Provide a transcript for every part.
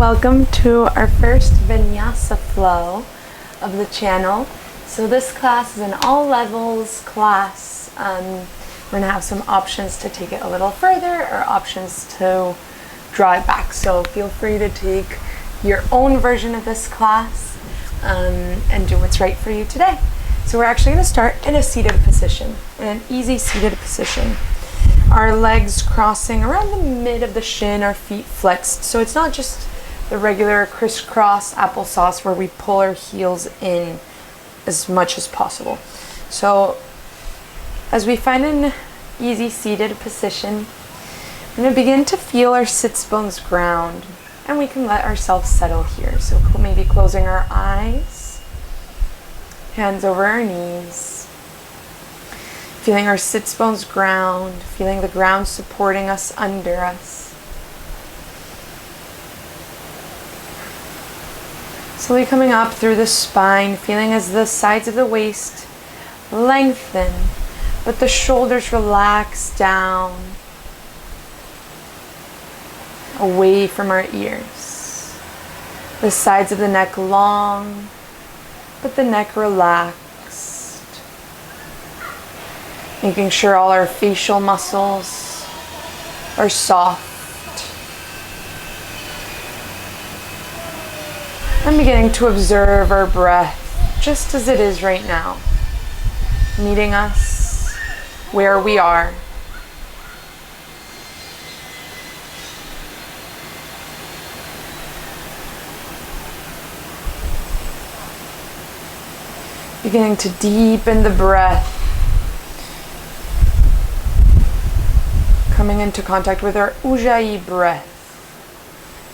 Welcome to our first Vinyasa flow of the channel. So this class is an all levels class. We're going to have some options to take it a little further or options to draw it back. So feel free to take your own version of this class and do what's right for you today. So we're actually going to start in a seated position, in an easy seated position. Our legs crossing around the mid of the shin, our feet flexed. So it's not just the regular crisscross applesauce where we pull our heels in as much as possible. So as we find an easy seated position, we're going to begin to feel our sits bones ground, and we can let ourselves settle here. So maybe closing our eyes, hands over our knees, feeling our sits bones ground, feeling the ground supporting us under us. Slowly coming up through the spine, feeling as the sides of the waist lengthen, but the shoulders relax down, away from our ears. The sides of the neck long, but the neck relaxed. Making sure all our facial muscles are soft. I'm beginning to observe our breath just as it is right now, meeting us where we are. Beginning to deepen the breath, coming into contact with our Ujjayi breath.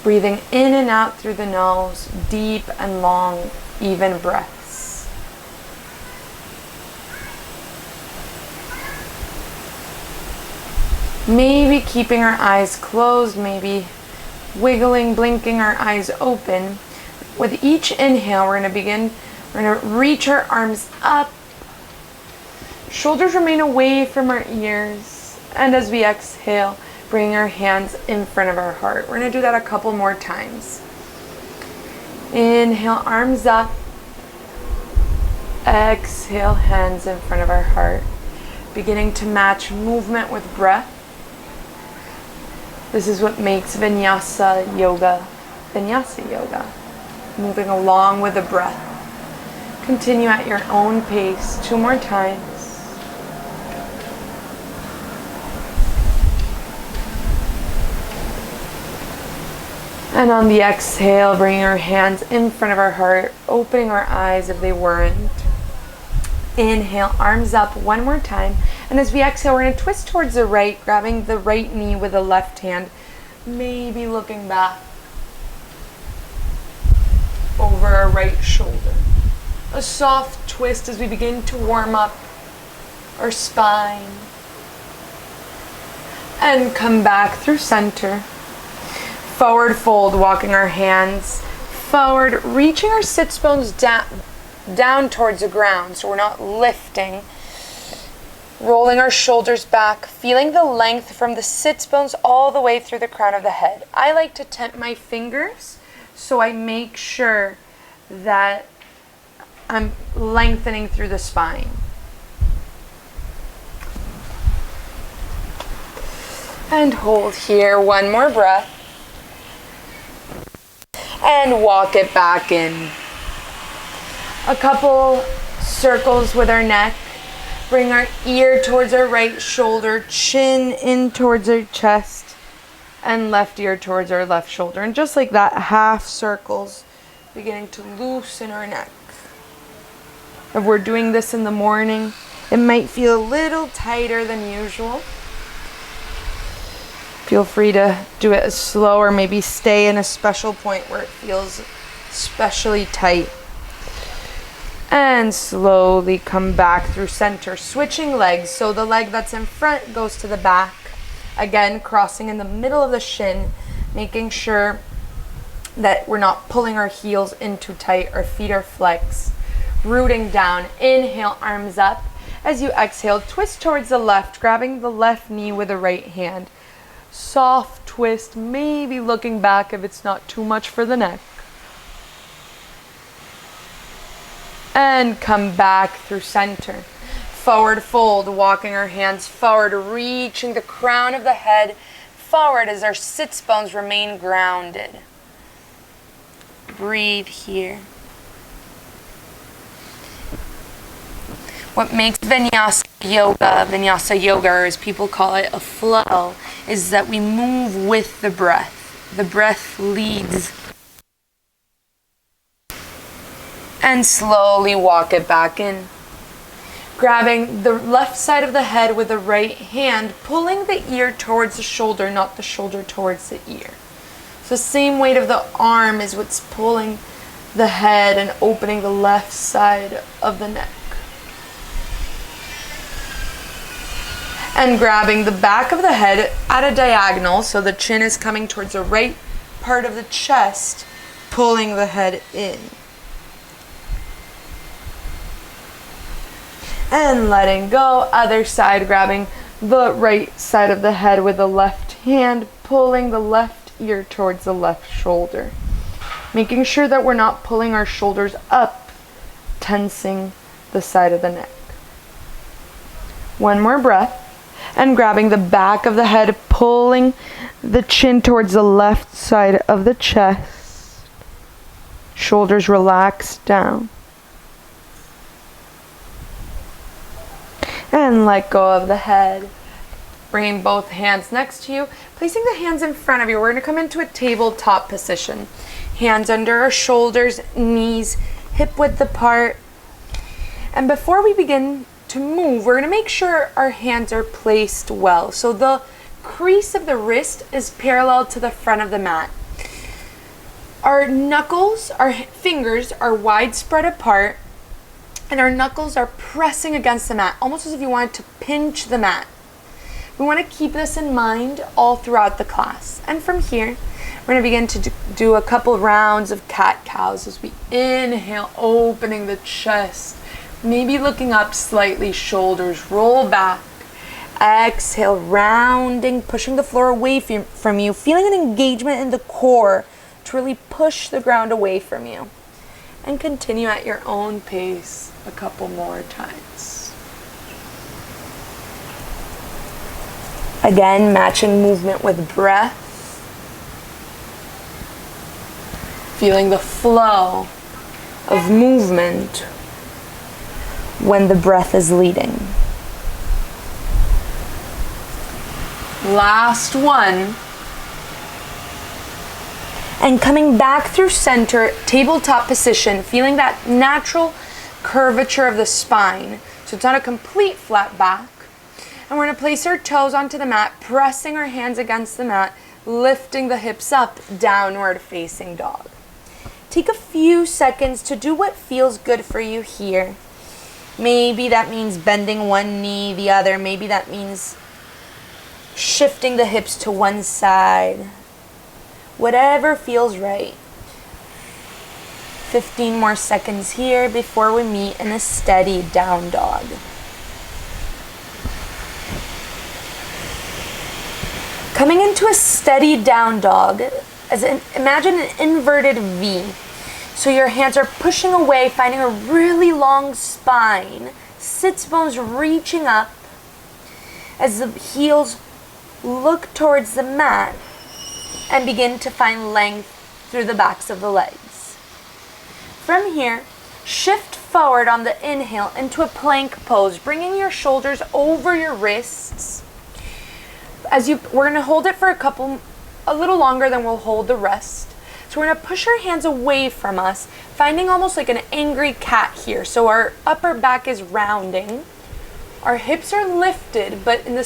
Breathing in and out through the nose, deep and long, even breaths. Maybe keeping our eyes closed, maybe wiggling, blinking our eyes open. With each inhale, we're going to reach our arms up. Shoulders remain away from our ears. And as we exhale, bring our hands in front of our heart. We're going to do that a couple more times. Inhale, arms up. Exhale, hands in front of our heart. Beginning to match movement with breath. This is what makes Vinyasa yoga. Moving along with the breath. Continue at your own pace. 2 more times. And on the exhale, bringing our hands in front of our heart, opening our eyes if they weren't. Inhale, arms up 1 more time. And as we exhale, we're going to twist towards the right, grabbing the right knee with the left hand, maybe looking back over our right shoulder. A soft twist as we begin to warm up our spine. And come back through center. Forward fold, walking our hands forward, reaching our sits bones down towards the ground, so we're not lifting. Rolling our shoulders back, feeling the length from the sits bones all the way through the crown of the head. I like to temp my fingers, so I make sure that I'm lengthening through the spine. And hold here, 1 more breath. And walk it back in. A couple circles with our neck. Bring our ear towards our right shoulder, chin in towards our chest, and left ear towards our left shoulder. And just like that, half circles, beginning to loosen our neck. If we're doing this in the morning, it might feel a little tighter than usual. Feel free to do it slow or maybe stay in a special point where it feels especially tight. And slowly come back through center, switching legs. So the leg that's in front goes to the back. Again, crossing in the middle of the shin, making sure that we're not pulling our heels in too tight. Our feet are flexed. Rooting down. Inhale, arms up. As you exhale, twist towards the left, grabbing the left knee with the right hand. Soft twist, maybe looking back if it's not too much for the neck. And come back through center. Forward fold, walking our hands forward, reaching the crown of the head forward as our sits bones remain grounded. Breathe here. What makes Vinyasa yoga, or as people call it, a flow, is that we move with the breath. The breath leads. And slowly walk it back in. Grabbing the left side of the head with the right hand, pulling the ear towards the shoulder, not the shoulder towards the ear. So the same weight of the arm is what's pulling the head and opening the left side of the neck. And grabbing the back of the head at a diagonal, so the chin is coming towards the right part of the chest, pulling the head in. And letting go, other side, grabbing the right side of the head with the left hand, pulling the left ear towards the left shoulder. Making sure that we're not pulling our shoulders up, tensing the side of the neck. One more breath, and grabbing the back of the head, pulling the chin towards the left side of the chest. Shoulders relaxed down. And let go of the head. Bringing both hands next to you, placing the hands in front of you. We're going to come into a tabletop position. Hands under our shoulders, knees hip width apart. And before we begin to move, we're going to make sure our hands are placed well. So the crease of the wrist is parallel to the front of the mat. Our knuckles, our fingers are wide spread apart. And our knuckles are pressing against the mat, almost as if you wanted to pinch the mat. We want to keep this in mind all throughout the class. And from here, we're going to begin to do a couple rounds of cat-cows as we inhale, opening the chest. Maybe looking up slightly, shoulders roll back. Exhale, rounding, pushing the floor away from you, feeling an engagement in the core to really push the ground away from you. And continue at your own pace a couple more times. Again, matching movement with breath. Feeling the flow of movement when the breath is leading. Last one. And coming back through center, tabletop position, feeling that natural curvature of the spine. So it's not a complete flat back. And we're going to place our toes onto the mat, pressing our hands against the mat, lifting the hips up, downward facing dog. Take a few seconds to do what feels good for you here. Maybe that means bending one knee, the other. Maybe that means shifting the hips to one side. Whatever feels right. 15 more seconds here before we meet in a steady down dog. Coming into a steady down dog, imagine an inverted V. So your hands are pushing away, finding a really long spine. Sits bones reaching up as the heels look towards the mat and begin to find length through the backs of the legs. From here, shift forward on the inhale into a plank pose, bringing your shoulders over your wrists. We're going to hold it for a little longer than we'll hold the rest. So we're going to push our hands away from us, finding almost like an angry cat here. So our upper back is rounding. Our hips are lifted, but in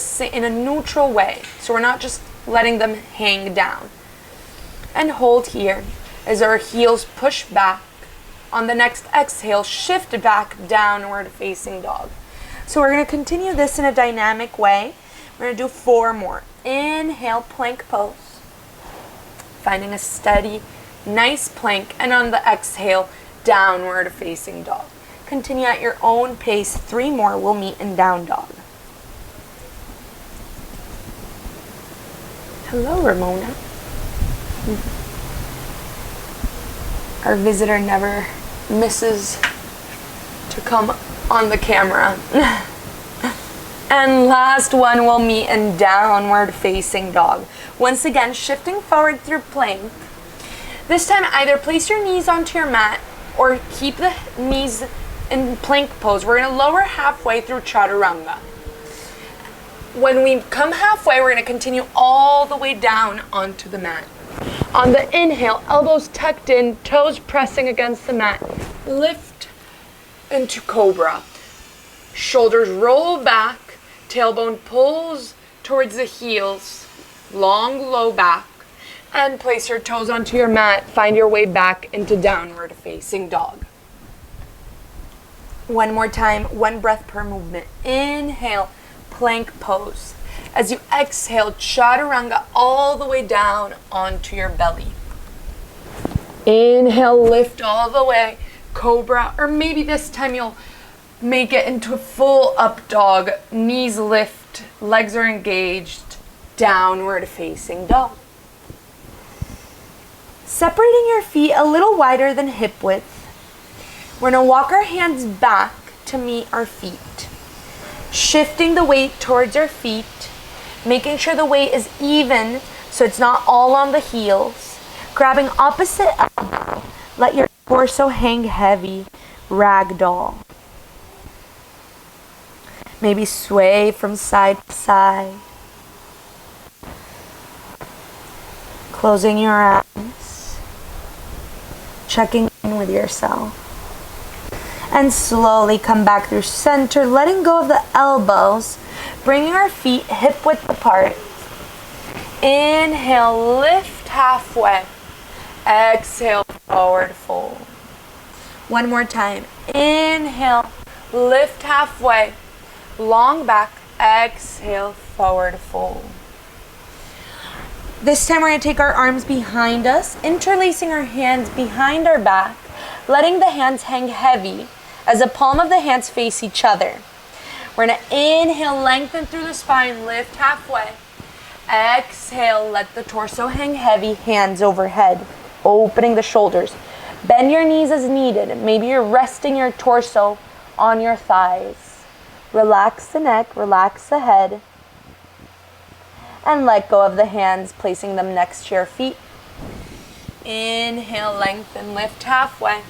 a neutral way. So we're not just letting them hang down. And hold here as our heels push back. On the next exhale, shift back, downward facing dog. So we're going to continue this in a dynamic way. We're going to do 4 more. Inhale, plank pose. Finding a steady, nice plank. And on the exhale, downward facing dog. Continue at your own pace. 3 more. We'll meet in down dog. Hello, Ramona. Our visitor never misses to come on the camera. And last one, we'll meet in downward facing dog. Once again, shifting forward through plank. This time, either place your knees onto your mat or keep the knees in plank pose. We're gonna lower halfway through chaturanga. When we come halfway, we're gonna continue all the way down onto the mat. On the inhale, elbows tucked in, toes pressing against the mat. Lift into cobra. Shoulders roll back, tailbone pulls towards the heels, long low back, and place your toes onto your mat. Find your way back into downward facing dog. One more time, one breath per movement. Inhale, plank pose. As you exhale, chaturanga all the way down onto your belly. Inhale, lift all the way, cobra, or maybe this time you'll make it into a full up dog. Knees lift, legs are engaged, downward facing dog. Separating your feet a little wider than hip width. We're gonna walk our hands back to meet our feet. Shifting the weight towards our feet, making sure the weight is even so it's not all on the heels. Grabbing opposite elbow, let your torso hang heavy, ragdoll. Maybe sway from side to side. Closing your eyes, checking in with yourself. And slowly come back through center, letting go of the elbows, bringing our feet hip width apart. Inhale, lift halfway. Exhale, forward fold. One more time. Inhale, lift halfway. Long back. Exhale, forward fold. This time we're going to take our arms behind us, interlacing our hands behind our back, letting the hands hang heavy as the palm of the hands face each other. We're going to inhale, lengthen through the spine, lift halfway. Exhale, let the torso hang heavy, hands overhead, opening the shoulders. Bend your knees as needed. Maybe you're resting your torso on your thighs. Relax the neck, relax the head. And let go of the hands, placing them next to your feet. Inhale, lengthen, lift halfway.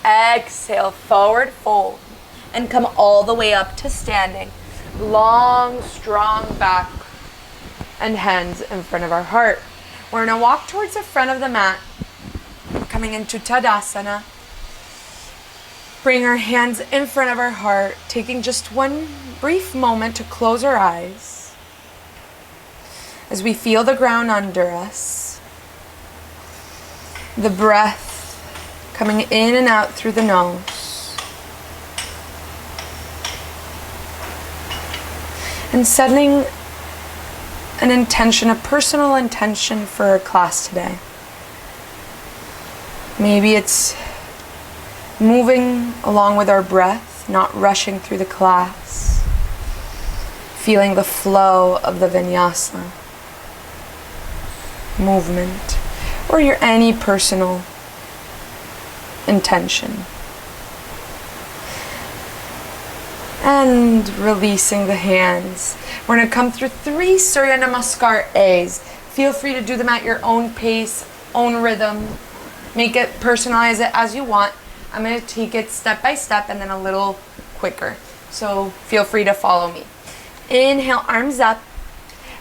Exhale, forward fold. And come all the way up to standing. Long, strong back. And hands in front of our heart. We're going to walk towards the front of the mat. Coming into Tadasana. Bring our hands in front of our heart. Taking just one brief moment to close our eyes. As we feel the ground under us. The breath coming in and out through the nose. And setting an intention, a personal intention for our class today. Maybe it's moving along with our breath, not rushing through the class. Feeling the flow of the Vinyasa movement, or your any personal intention. And releasing the hands. We're going to come through 3 Surya Namaskar A's. Feel free to do them at your own pace, own rhythm. Make it, personalize it as you want. I'm going to take it step by step and then a little quicker. So feel free to follow me. Inhale, arms up.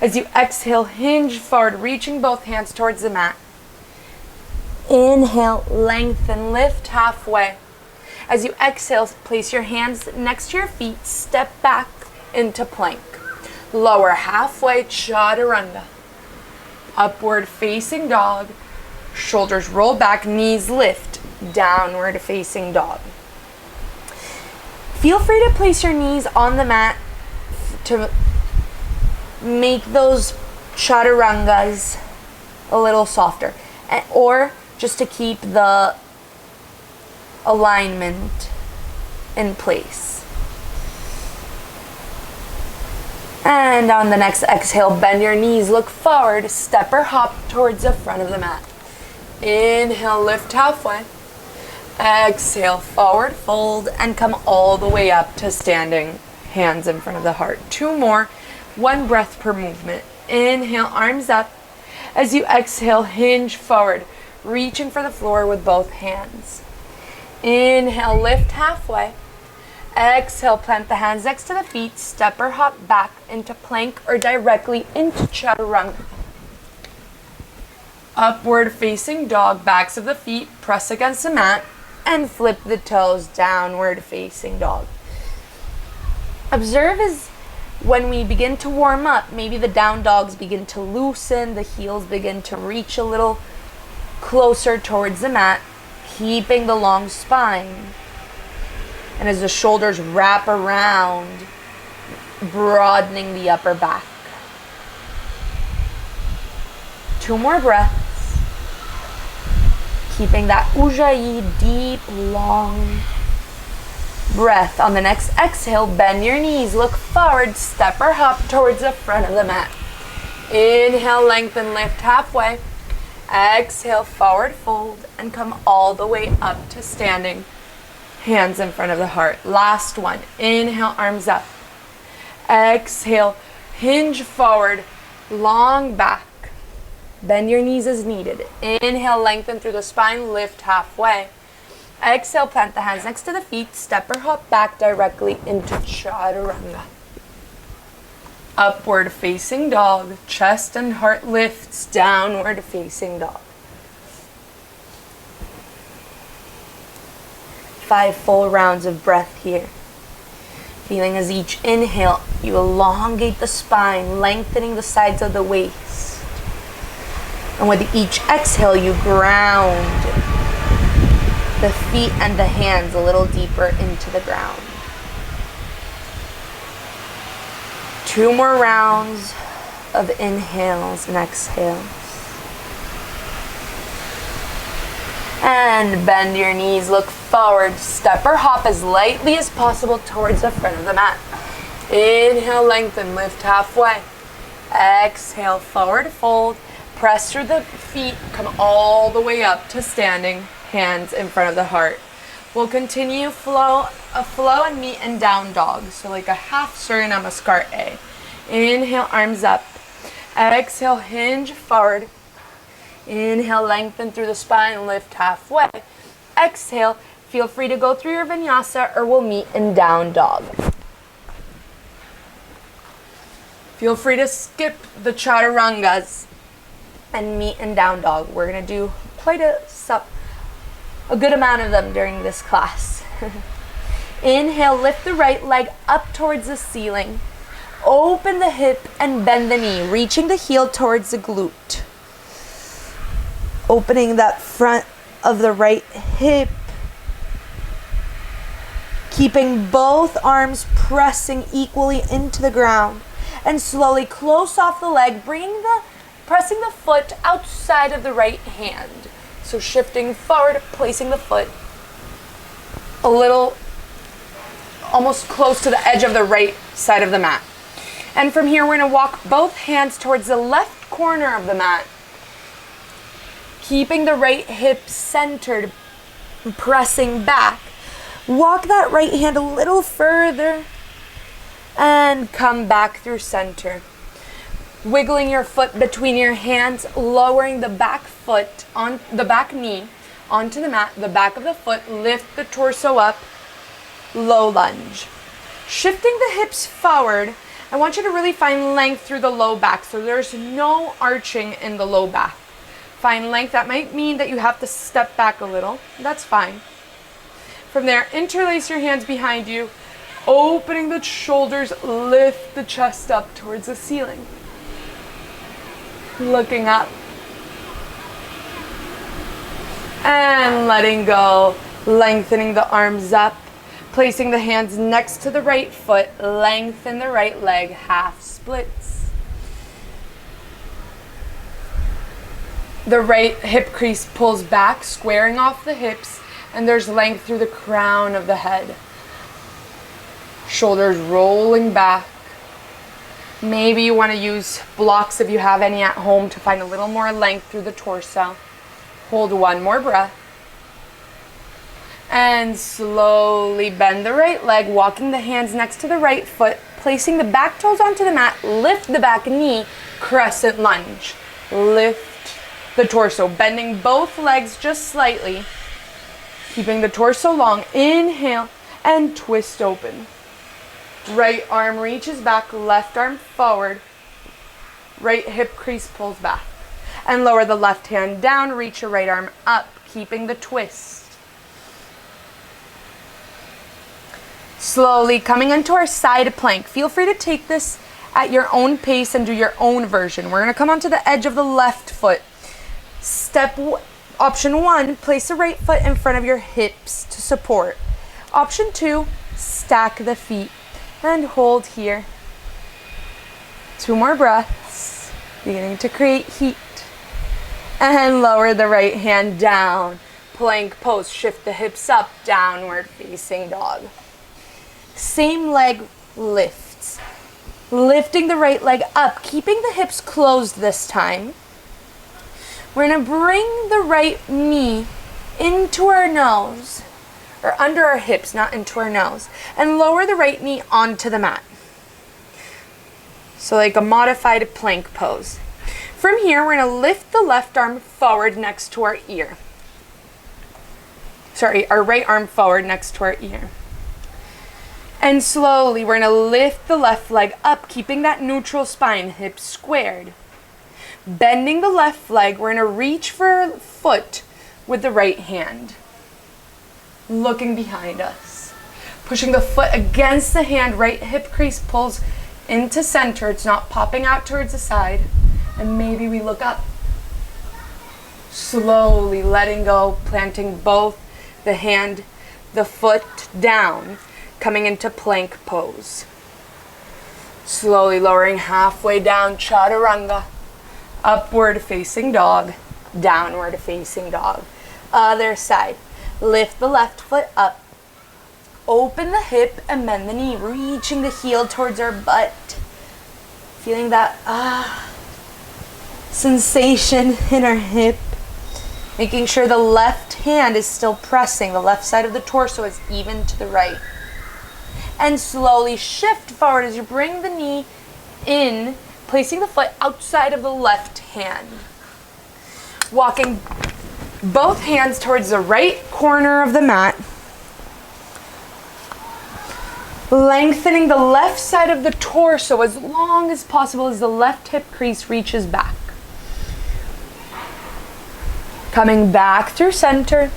As you exhale, hinge forward, reaching both hands towards the mat. Inhale, lengthen, lift halfway. As you exhale, place your hands next to your feet, step back into plank. Lower halfway, chaturanga. Upward facing dog. Shoulders roll back, knees lift, downward facing dog. Feel free to place your knees on the mat to make those chaturangas a little softer, or just to keep the alignment in place. And on the next exhale, bend your knees, look forward, step or hop towards the front of the mat. Inhale, lift halfway. Exhale, forward fold, and come all the way up to standing, hands in front of the heart. 2 more, 1 breath per movement. Inhale, arms up. As you exhale, hinge forward, reaching for the floor with both hands. Inhale, lift halfway. Exhale, plant the hands next to the feet, step or hop back into plank or directly into chaturanga. Upward facing dog, backs of the feet press against the mat, and flip the toes, downward facing dog. Observe as when we begin to warm up, maybe the down dogs begin to loosen, the heels begin to reach a little closer towards the mat, keeping the long spine. And as the shoulders wrap around, broadening the upper back. 2 more breaths. Keeping that ujjayi, deep, long breath. On the next exhale, bend your knees, look forward, step or hop towards the front of the mat. Inhale, lengthen, lift halfway. Exhale, forward fold, and come all the way up to standing. Hands in front of the heart. Last one. Inhale, arms up. Exhale, hinge forward, long back. Bend your knees as needed. Inhale, lengthen through the spine, lift halfway. Exhale, plant the hands next to the feet, step or hop back directly into chaturanga. Upward facing dog, chest and heart lifts, downward facing dog. 5 full rounds of breath here. Feeling as each inhale, you elongate the spine, lengthening the sides of the waist. And with each exhale, you ground the feet and the hands a little deeper into the ground. 2 more rounds of inhales and exhales. And bend your knees, look forward, step or hop as lightly as possible towards the front of the mat. Inhale, lengthen, lift halfway. Exhale, forward fold, press through the feet, come all the way up to standing, hands in front of the heart. We'll continue flow and meet in down dog, so like a half Surya Namaskar A. Inhale, arms up. Exhale, hinge forward. Inhale, lengthen through the spine, lift halfway. Exhale, feel free to go through your vinyasa or we'll meet in down dog. Feel free to skip the chaturangas and meet in down dog. We're going to do quite a good amount of them during this class. Inhale, lift the right leg up towards the ceiling. Open the hip and bend the knee, reaching the heel towards the glute. Opening that front of the right hip. Keeping both arms pressing equally into the ground. And slowly close off the leg, pressing the foot outside of the right hand. So shifting forward, placing the foot a little, almost close to the edge of the right side of the mat. And from here, we're going to walk both hands towards the left corner of the mat. Keeping the right hip centered, pressing back. Walk that right hand a little further and come back through center. Wiggling your foot between your hands, lowering the back foot on the back knee onto the mat, the back of the foot, lift the torso up, low lunge. Shifting the hips forward, I want you to really find length through the low back, so there's no arching in the low back. Find length. That might mean that you have to step back a little. That's fine. From there, interlace your hands behind you, opening the shoulders, lift the chest up towards the ceiling. Looking up. And letting go, lengthening the arms up, placing the hands next to the right foot, lengthen the right leg, half splits. The right hip crease pulls back, squaring off the hips, and there's length through the crown of the head. Shoulders rolling back. Maybe you want to use blocks if you have any at home to find a little more length through the torso. Hold one more breath. And slowly bend the right leg, walking the hands next to the right foot, placing the back toes onto the mat, lift the back knee, crescent lunge. Lift the torso, bending both legs just slightly, keeping the torso long. Inhale and twist open. Right arm reaches back, left arm forward, right hip crease pulls back. And lower the left hand down, reach your right arm up, keeping the twist. Slowly coming into our side plank. Feel free to take this at your own pace and do your own version. We're going to come onto the edge of the left foot. Option 1, place the right foot in front of your hips to support. Option 2, stack the feet and hold here. 2 more breaths, beginning to create heat. And lower the right hand down. Plank pose, shift the hips up, downward facing dog. Same leg lifts. Lifting the right leg up, keeping the hips closed this time. We're going to bring the right knee into our nose, or under our hips, not into our nose, and lower the right knee onto the mat. So like a modified plank pose. From here, we're going to lift the left arm forward next to our ear. Sorry, our right arm forward next to our ear. And slowly, we're going to lift the left leg up, keeping that neutral spine, hips squared. Bending the left leg, we're going to reach for a foot with the right hand. Looking behind us. Pushing the foot against the hand, right hip crease pulls into center. It's not popping out towards the side. And maybe we look up. Slowly letting go, planting both the hand, the foot down, coming into plank pose. Slowly lowering halfway down, chaturanga. Upward facing dog, downward facing dog. Other side. Lift the left foot up. Open the hip and bend the knee, reaching the heel towards our butt. Feeling that sensation in our hip. Making sure the left hand is still pressing. The left side of the torso is even to the right. And slowly shift forward as you bring the knee in, placing the foot outside of the left hand. Walking both hands towards the right corner of the mat. Lengthening the left side of the torso as long as possible as the left hip crease reaches back. Coming back through center.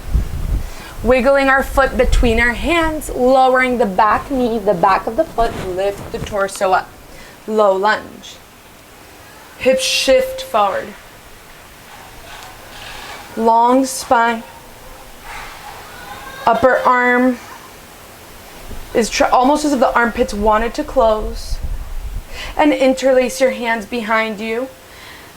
Wiggling our foot between our hands, lowering the back knee, the back of the foot, lift the torso up. Low lunge. Hips shift forward. Long spine. Upper arm is almost as if the armpits wanted to close. And interlace your hands behind you.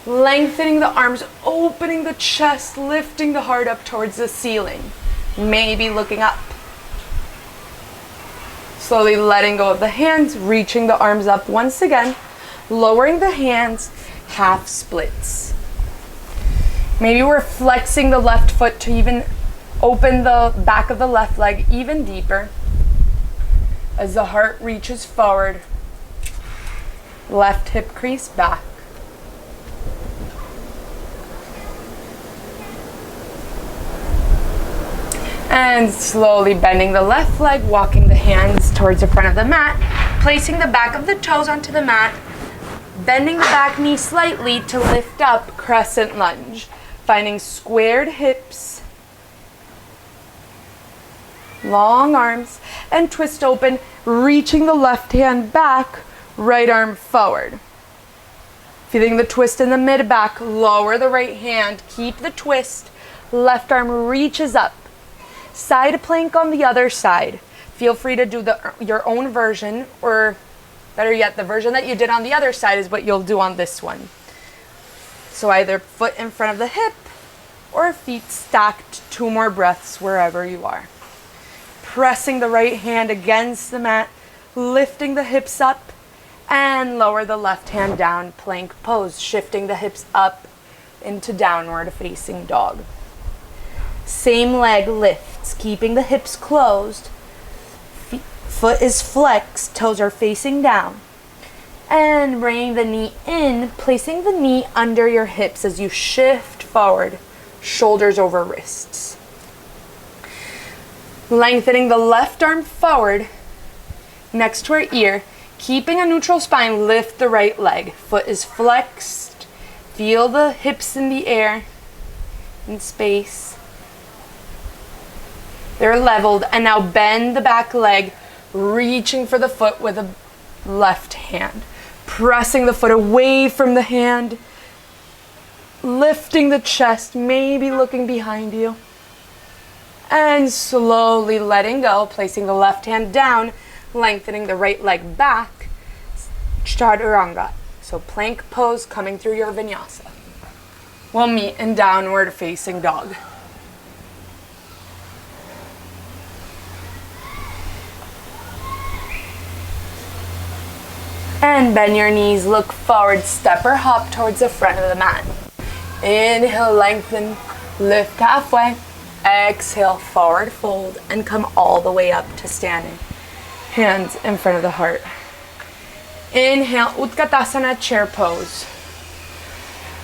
Lengthening the arms, opening the chest, lifting the heart up towards the ceiling. Maybe looking up. Slowly letting go of the hands, reaching the arms up once again. Lowering the hands, half splits. Maybe we're flexing the left foot to even open the back of the left leg even deeper. As the heart reaches forward, left hip crease back. And slowly bending the left leg, walking the hands towards the front of the mat, placing the back of the toes onto the mat, bending the back knee slightly to lift up, crescent lunge, finding squared hips, long arms, and twist open, reaching the left hand back, right arm forward. Feeling the twist in the mid back, lower the right hand, keep the twist, left arm reaches up. Side plank on the other side. Feel free to do your own version, or better yet, the version that you did on the other side is what you'll do on this one. So either foot in front of the hip or feet stacked, 2 more breaths wherever you are. Pressing the right hand against the mat, lifting the hips up And lower the left hand down, plank pose, shifting the hips up into downward facing dog. Same leg lifts, keeping the hips closed. Foot is flexed, toes are facing down. And bringing the knee in, placing the knee under your hips as you shift forward, shoulders over wrists. Lengthening the left arm forward next to our ear, keeping a neutral spine, lift the right leg. Foot is flexed. Feel the hips in the air, in space. They're leveled, and now bend the back leg, reaching for the foot with the left hand. Pressing the foot away from the hand. Lifting the chest, maybe looking behind you. And slowly letting go, placing the left hand down, lengthening the right leg back. Chaturanga. So plank pose coming through your vinyasa. We'll meet in downward facing dog. And bend your knees, look forward, step or hop towards the front of the mat. Inhale, lengthen, lift halfway. Exhale, forward fold, and come all the way up to standing. Hands in front of the heart. Inhale, Utkatasana, chair pose.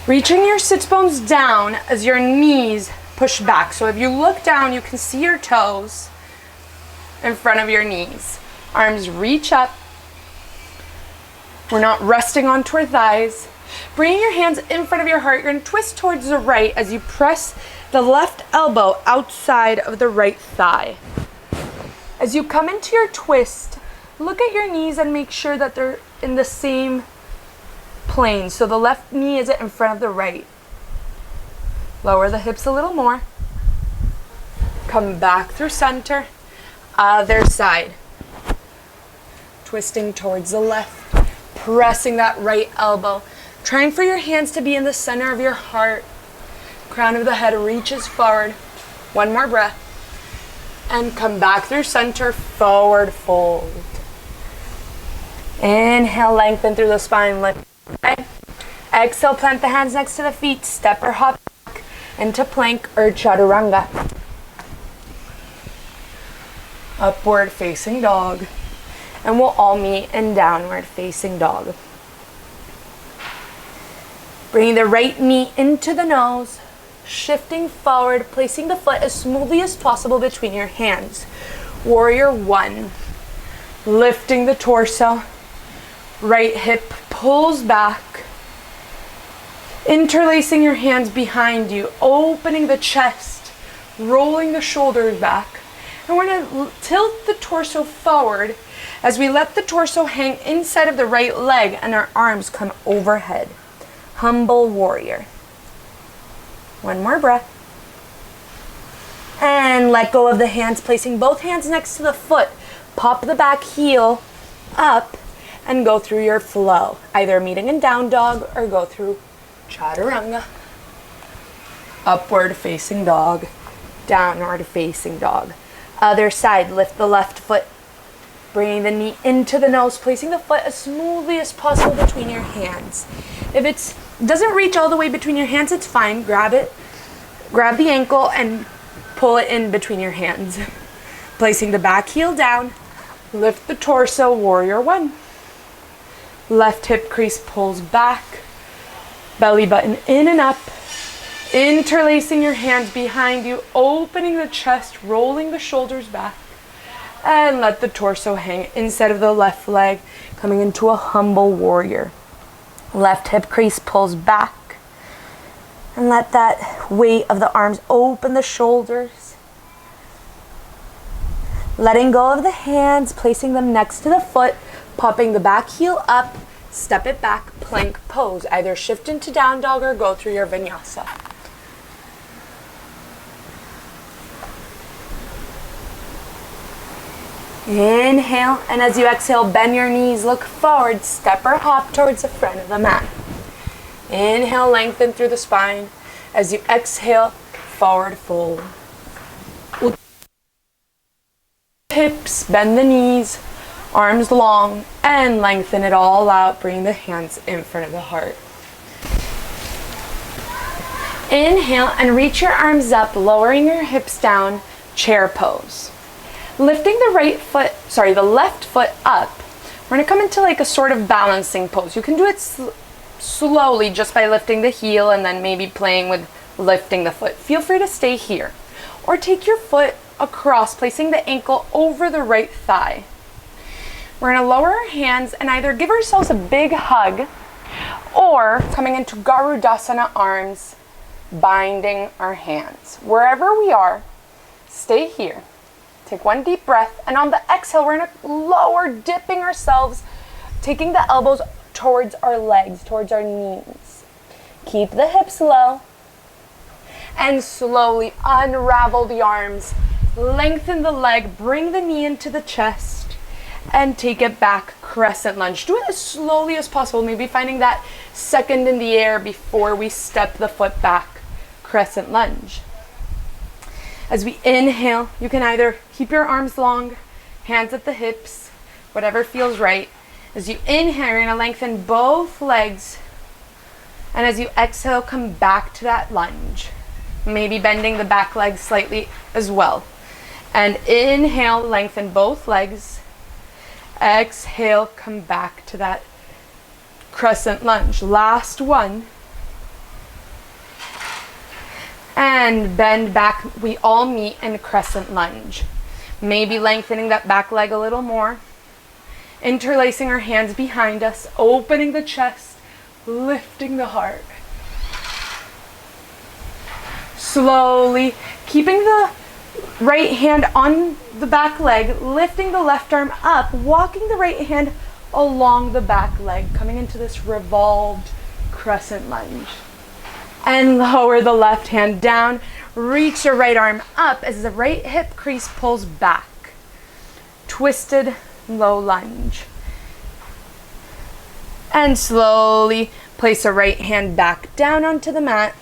Reaching your sits bones down as your knees push back. So if you look down, you can see your toes in front of your knees. Arms reach up. We're not resting onto our thighs. Bringing your hands in front of your heart, you're going to twist towards the right as you press the left elbow outside of the right thigh. As you come into your twist, look at your knees and make sure that they're in the same plane. So the left knee is in front of the right. Lower the hips a little more. Come back through center. Other side. Twisting towards the left. Pressing that right elbow. Trying for your hands to be in the center of your heart. Crown of the head reaches forward. One more breath. And come back through center, forward fold. Inhale, lengthen through the spine, lift. Exhale, plant the hands next to the feet, step or hop back into plank or chaturanga. Upward facing dog. And we'll all meet in downward facing dog. Bringing the right knee into the nose, shifting forward, placing the foot as smoothly as possible between your hands. Warrior one. Lifting the torso. Right hip pulls back. Interlacing your hands behind you, opening the chest, rolling the shoulders back. And we're going to tilt the torso forward as we let the torso hang inside of the right leg and our arms come overhead. Humble warrior. One more breath. And let go of the hands, placing both hands next to the foot. Pop the back heel up and go through your flow. Either meeting in down dog or go through chaturanga. Upward facing dog. Downward facing dog. Other side, lift the left foot. Bringing the knee into the nose, placing the foot as smoothly as possible between your hands. If it doesn't reach all the way between your hands, it's fine. Grab it. Grab the ankle and pull it in between your hands. Placing the back heel down. Lift the torso, warrior one. Left hip crease pulls back. Belly button in and up. Interlacing your hands behind you, opening the chest, rolling the shoulders back. And let the torso hang inside of the left leg, coming into a humble warrior. Left hip crease pulls back. And let that weight of the arms open the shoulders. Letting go of the hands, placing them next to the foot, popping the back heel up, step it back, plank pose. Either shift into down dog or go through your vinyasa. Inhale, and as you exhale, bend your knees, look forward, step or hop towards the front of the mat. Inhale, lengthen through the spine. As you exhale, forward fold. Hips, bend the knees, Arms long and lengthen it all out. Bring the hands in front of the heart. Inhale and reach your arms up, lowering your hips down, chair pose. Lifting the the left foot up. We're gonna come into like a sort of balancing pose. You can do it slowly just by lifting the heel and then maybe playing with lifting the foot. Feel free to stay here. Or take your foot across, placing the ankle over the right thigh. We're gonna lower our hands and either give ourselves a big hug or coming into Garudasana arms, binding our hands. Wherever we are, stay here. Take one deep breath, and on the exhale, we're gonna lower, dipping ourselves, taking the elbows towards our legs, towards our knees. Keep the hips low, and slowly unravel the arms. Lengthen the leg, bring the knee into the chest, and take it back, crescent lunge. Do it as slowly as possible, maybe finding that second in the air before we step the foot back, crescent lunge. As we inhale, you can either keep your arms long, hands at the hips, whatever feels right. As you inhale, you're gonna lengthen both legs. And as you exhale, come back to that lunge. Maybe bending the back leg slightly as well. And inhale, lengthen both legs. Exhale, come back to that crescent lunge. Last one. And bend back. We all meet in crescent lunge. Maybe lengthening that back leg a little more. Interlacing our hands behind us, opening the chest, lifting the heart. Slowly, keeping the right hand on the back leg, lifting the left arm up, walking the right hand along the back leg, coming into this revolved crescent lunge. And lower the left hand down, reach your right arm up as the right hip crease pulls back. Twisted low lunge. And slowly place a right hand back down onto the mat,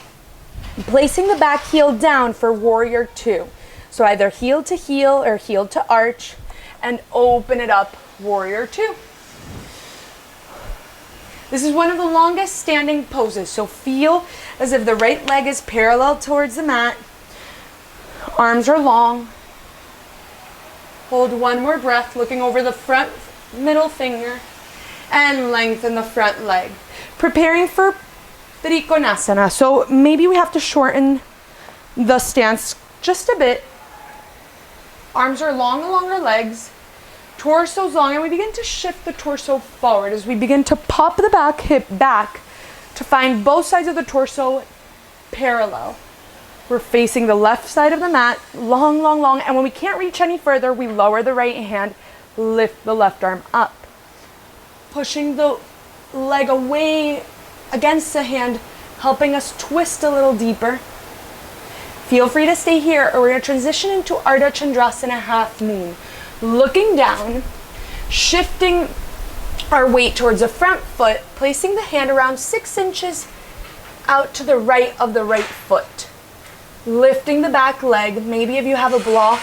placing the back heel down for warrior two. So either heel to heel or heel to arch, and open it up, warrior two. This is one of the longest standing poses, so feel as if the right leg is parallel towards the mat. Arms are long. Hold one more breath, looking over the front middle finger, and lengthen the front leg. Preparing for Trikonasana, so maybe we have to shorten the stance just a bit. Arms are long along our legs. Torso's long, and we begin to shift the torso forward as we begin to pop the back hip back to find both sides of the torso parallel. We're facing the left side of the mat, long, long, long, and when we can't reach any further, we lower the right hand, lift the left arm up. Pushing the leg away against the hand, helping us twist a little deeper. Feel free to stay here, or we're going to transition into Ardha Chandrasana, half moon. Looking down, shifting our weight towards the front foot, placing the hand around 6 inches out to the right of the right foot. Lifting the back leg. Maybe if you have a block,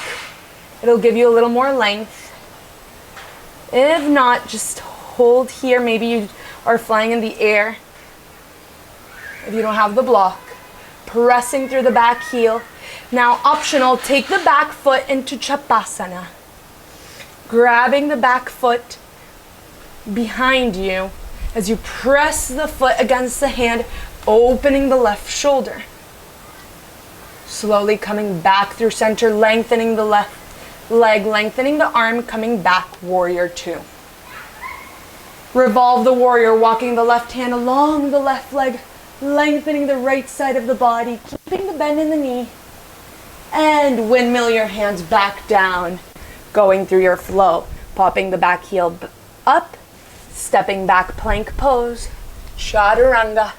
it'll give you a little more length. If not, just hold here. Maybe you are flying in the air. If you don't have the block, pressing through the back heel. Now, optional, take the back foot into Chapasana. Grabbing the back foot behind you as you press the foot against the hand, opening the left shoulder. Slowly coming back through center, lengthening the left leg, lengthening the arm, coming back, warrior two. Revolve the warrior, walking the left hand along the left leg, lengthening the right side of the body, keeping the bend in the knee, and windmill your hands back down, going through your flow, popping the back heel up, stepping back plank pose, chaturanga,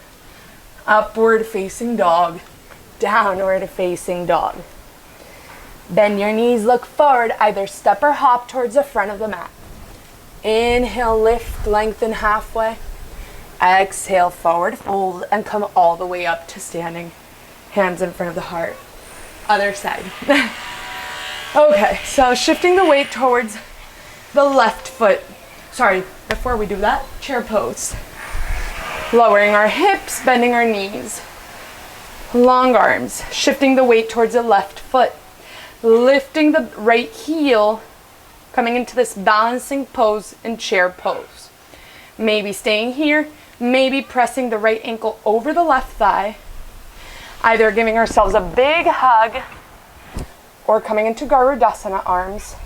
upward facing dog, downward facing dog. Bend your knees, look forward, either step or hop towards the front of the mat. Inhale, lift, lengthen halfway. Exhale, forward fold, and come all the way up to standing. Hands in front of the heart. Other side. Okay, so shifting the weight towards the left foot. Sorry, before we do that, chair pose. Lowering our hips, bending our knees. Long arms, shifting the weight towards the left foot. Lifting the right heel, coming into this balancing pose in chair pose. Maybe staying here, maybe pressing the right ankle over the left thigh. Either giving ourselves a big hug or coming into Garudasana arms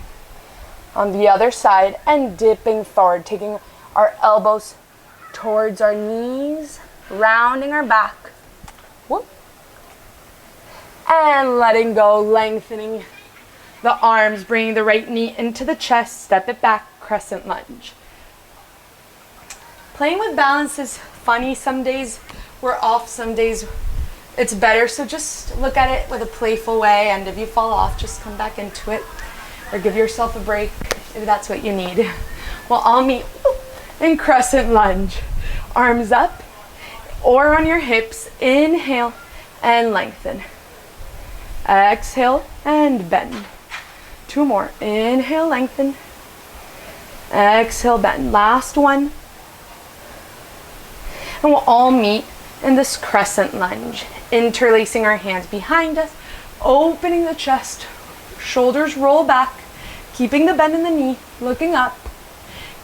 on the other side and dipping forward, taking our elbows towards our knees, rounding our back. Whoop. And letting go, lengthening the arms, bringing the right knee into the chest, step it back, crescent lunge. Playing with balance is funny. Some days we're off, some days it's better. So just look at it with a playful way, and if you fall off, just come back into it or give yourself a break if that's what you need. Well, I'll meet in crescent lunge. Arms up or on your hips. Inhale and lengthen. Exhale and bend. 2 more. Inhale, lengthen. Exhale, bend. Last one. And we'll all meet in this crescent lunge. Interlacing our hands behind us. Opening the chest. Shoulders roll back. Keeping the bend in the knee. Looking up.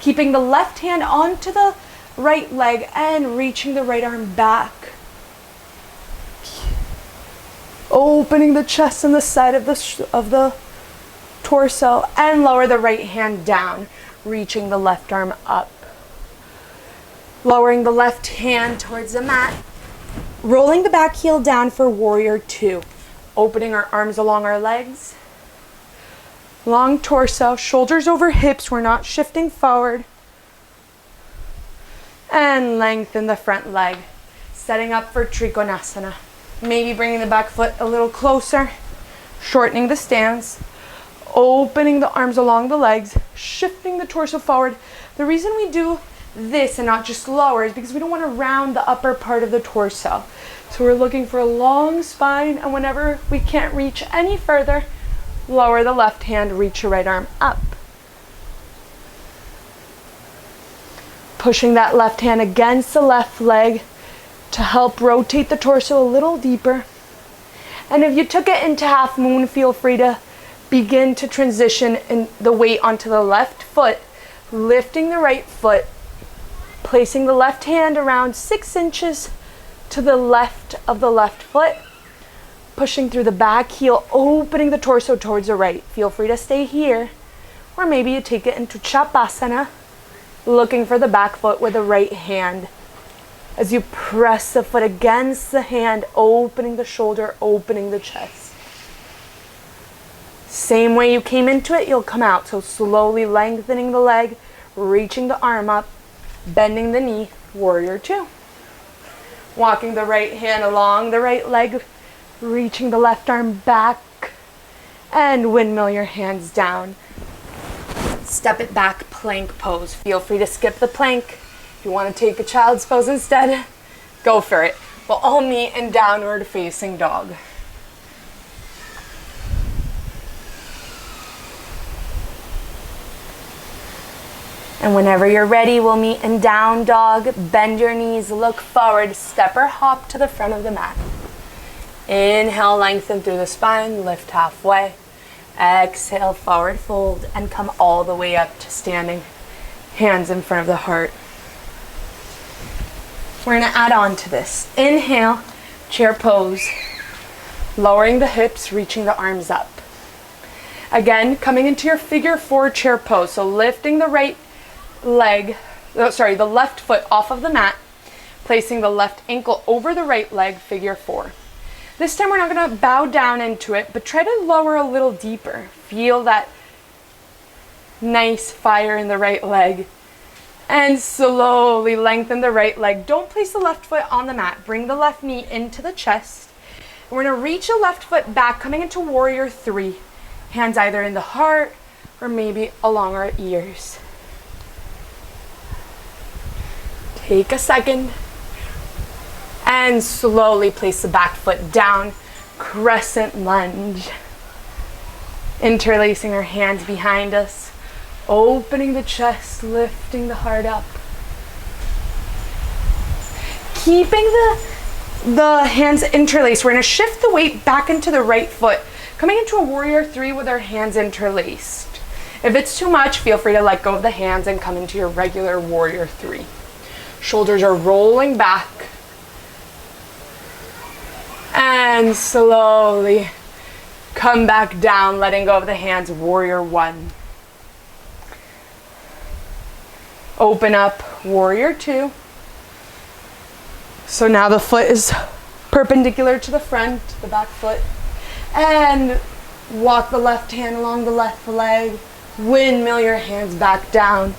Keeping the left hand onto the right leg and reaching the right arm back. Opening the chest and the side of the torso, and lower the right hand down, reaching the left arm up. Lowering the left hand towards the mat, rolling the back heel down for warrior 2. Opening our arms along our legs. Long torso, shoulders over hips, we're not shifting forward. And lengthen the front leg, setting up for Trikonasana. Maybe bringing the back foot a little closer, shortening the stance, opening the arms along the legs, shifting the torso forward. The reason we do this and not just lower is because we don't want to round the upper part of the torso. So we're looking for a long spine, and whenever we can't reach any further, lower the left hand, reach your right arm up. Pushing that left hand against the left leg to help rotate the torso a little deeper. And if you took it into half moon, feel free to begin to transition in the weight onto the left foot, lifting the right foot, placing the left hand around 6 inches to the left of the left foot, pushing through the back heel, opening the torso towards the right. Feel free to stay here, or maybe you take it into Chapasana, looking for the back foot with the right hand. As you press the foot against the hand, opening the shoulder, opening the chest. Same way you came into it, you'll come out. So slowly lengthening the leg, reaching the arm up, bending the knee, warrior 2. Walking the right hand along the right leg, reaching the left arm back, and windmill your hands down. Step it back, plank pose. Feel free to skip the plank. If you want to take a child's pose instead, go for it. We'll all meet in downward facing dog. And whenever you're ready, we'll meet in down dog. Bend your knees, look forward, step or hop to the front of the mat. Inhale, lengthen through the spine, lift halfway. Exhale, forward fold, and come all the way up to standing. Hands in front of the heart. We're going to add on to this. Inhale, chair pose. Lowering the hips, reaching the arms up. Again, coming into your figure 4 chair pose. So lifting the right leg, the left foot off of the mat, placing the left ankle over the right leg, figure 4. This time we're not going to bow down into it, but try to lower a little deeper. Feel that nice fire in the right leg. And slowly lengthen the right leg. Don't place the left foot on the mat. Bring the left knee into the chest. And we're going to reach the left foot back, coming into warrior 3. Hands either in the heart or maybe along our ears. Take a second. And slowly place the back foot down. Crescent lunge. Interlacing our hands behind us. Opening the chest, lifting the heart up. Keeping the hands interlaced. We're gonna shift the weight back into the right foot, coming into a warrior three with our hands interlaced. If it's too much, feel free to let go of the hands and come into your regular warrior three. Shoulders are rolling back. And slowly come back down, letting go of the hands, warrior one. Open up, warrior two. So now the foot is perpendicular to the front, the back foot. And walk the left hand along the left leg. Windmill your hands back down.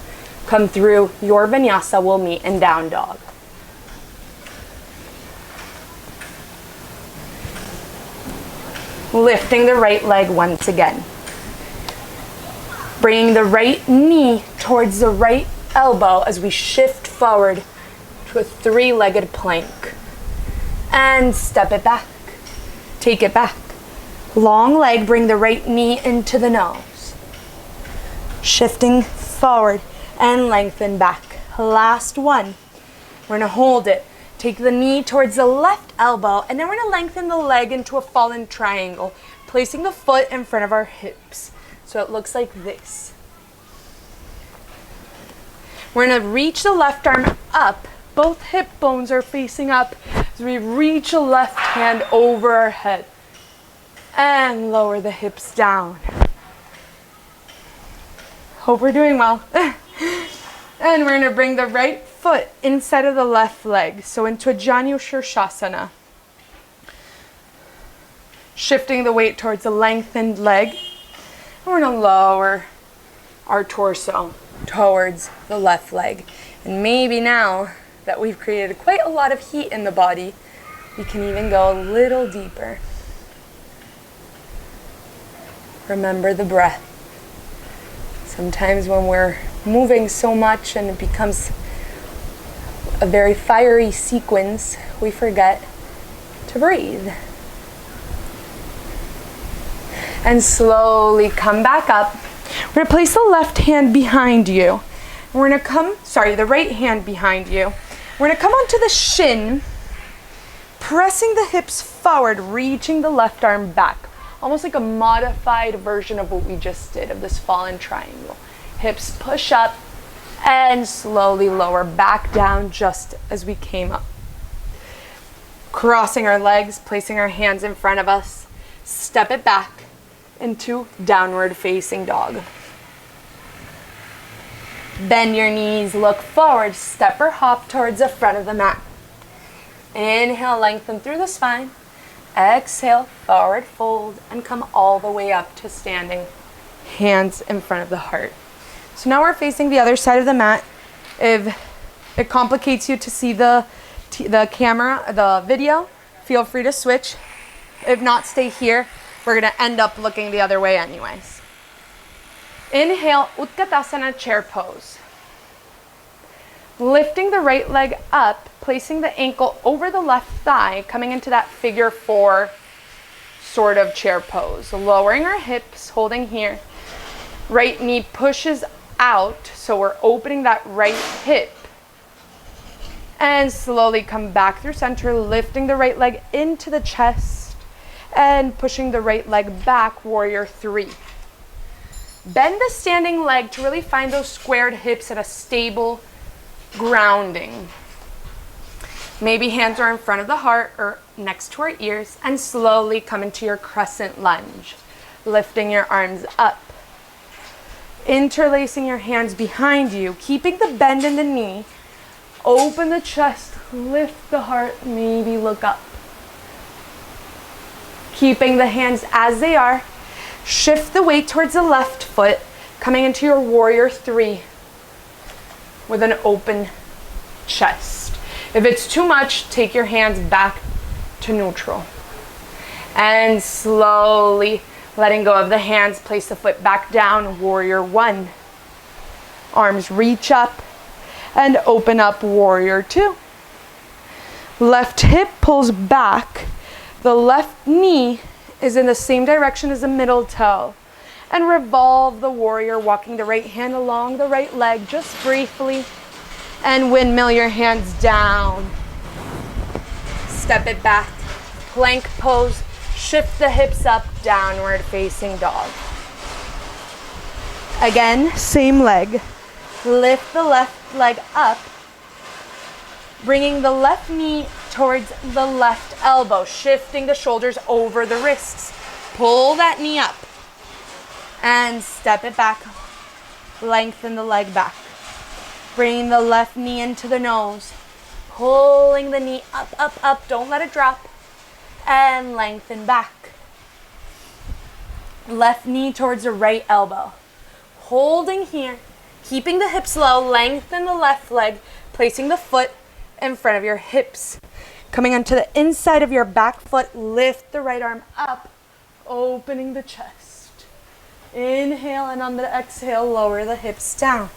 Come through your vinyasa. We'll meet in down dog. Lifting the right leg once again. Bringing the right knee towards the right elbow as we shift forward to a three-legged plank. And step it back. Take it back. Long leg, bring the right knee into the nose. Shifting forward and lengthen back. Last one. We're gonna hold it. Take the knee towards the left elbow, and then we're gonna lengthen the leg into a fallen triangle, placing the foot in front of our hips. So it looks like this. We're gonna reach the left arm up. Both hip bones are facing up as we reach the left hand over our head. And lower the hips down. Hope we're doing well. And we're gonna bring the right foot inside of the left leg. So into a Janu Shirshasana. Shifting the weight towards the lengthened leg. And we're gonna lower our torso towards the left leg. And maybe now that we've created quite a lot of heat in the body, we can even go a little deeper. Remember the breath. Sometimes when we're moving so much and it becomes a very fiery sequence, we forget to breathe. And slowly come back up. We're gonna place the left hand behind you. We're gonna the right hand behind you. We're gonna come onto the shin, pressing the hips forward, reaching the left arm back. Almost like a modified version of what we just did of this fallen triangle. Hips push up and slowly lower back down just as we came up. Crossing our legs, placing our hands in front of us. Step it back into downward facing dog. Bend your knees, look forward, step or hop towards the front of the mat. Inhale, lengthen through the spine. Exhale, forward fold, and come all the way up to standing. Hands in front of the heart. So now we're facing the other side of the mat. If it complicates you to see the camera, the video, feel free to switch. If not, stay here. We're gonna end up looking the other way anyways. Inhale, Utkatasana chair pose. Lifting the right leg up, placing the ankle over the left thigh, coming into that figure four sort of chair pose. Lowering our hips, holding here. Right knee pushes out, so we're opening that right hip. And slowly come back through center, lifting the right leg into the chest and pushing the right leg back, warrior three. Bend the standing leg to really find those squared hips at a stable grounding. Maybe hands are in front of the heart or next to our ears, and slowly come into your crescent lunge, lifting your arms up. Interlacing your hands behind you, keeping the bend in the knee. Open the chest, lift the heart, maybe look up. Keeping the hands as they are. Shift the weight towards the left foot, coming into your warrior three with an open chest. If it's too much, take your hands back to neutral. And slowly letting go of the hands, place the foot back down, warrior one. Arms reach up and open up, warrior two. Left hip pulls back. The left knee is in the same direction as the middle toe. And revolve the warrior, walking the right hand along the right leg just briefly. And windmill your hands down. Step it back. Plank pose. Shift the hips up, downward facing dog. Again, same leg. Lift the left leg up, bringing the left knee towards the left elbow, shifting the shoulders over the wrists. Pull that knee up and step it back. Lengthen the leg back. Bringing the left knee into the nose, pulling the knee up, up, up. Don't let it drop. And lengthen back. Left knee towards the right elbow. Holding here, keeping the hips low, lengthen the left leg, placing the foot in front of your hips. Coming onto the inside of your back foot, lift the right arm up, opening the chest. Inhale, and on the exhale, lower the hips down.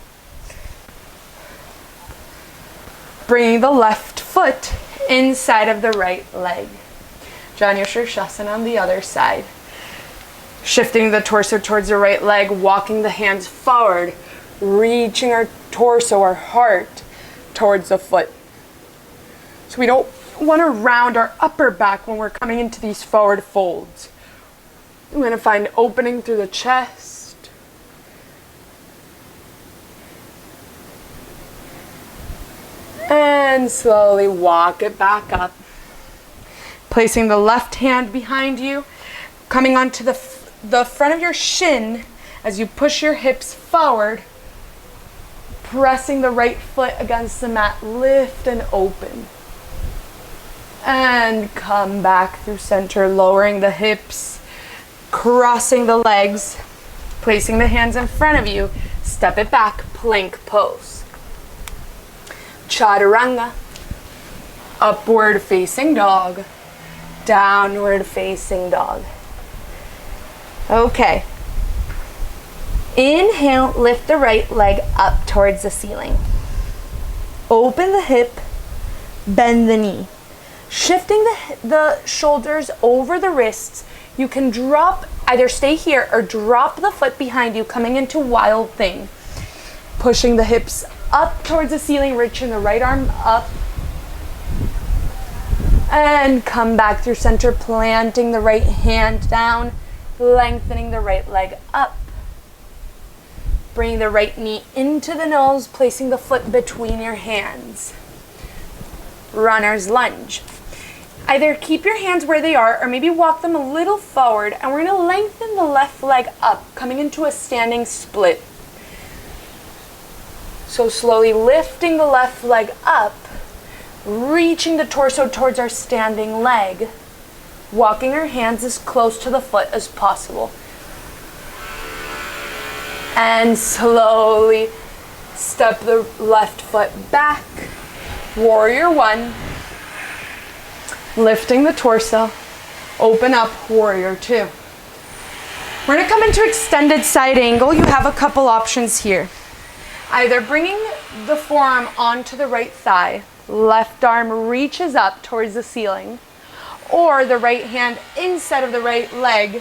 Bringing the left foot inside of the right leg. Janu Shirshasana on the other side. Shifting the torso towards the right leg, walking the hands forward, reaching our torso, our heart, towards the foot. So we don't want to round our upper back when we're coming into these forward folds. We're going to find opening through the chest. And slowly walk it back up. Placing the left hand behind you, coming onto the front of your shin as you push your hips forward, pressing the right foot against the mat, lift and open. And come back through center, lowering the hips, crossing the legs, placing the hands in front of you, step it back, plank pose. Chaturanga, upward facing dog, downward facing dog. Okay. Inhale, lift the right leg up towards the ceiling. Open the hip, bend the knee. Shifting the shoulders over the wrists, you can drop, either stay here or drop the foot behind you, coming into wild thing. Pushing the hips up towards the ceiling, reaching the right arm up. And come back through center, planting the right hand down, lengthening the right leg up. Bring the right knee into the nose, placing the foot between your hands. Runner's lunge. Either keep your hands where they are or maybe walk them a little forward, and we're going to lengthen the left leg up, coming into a standing split. So slowly lifting the left leg up, reaching the torso towards our standing leg, walking our hands as close to the foot as possible. And slowly step the left foot back. Warrior one. Lifting the torso. Open up, warrior two. We're going to come into extended side angle. You have a couple options here. Either bringing the forearm onto the right thigh, left arm reaches up towards the ceiling, or the right hand inside of the right leg,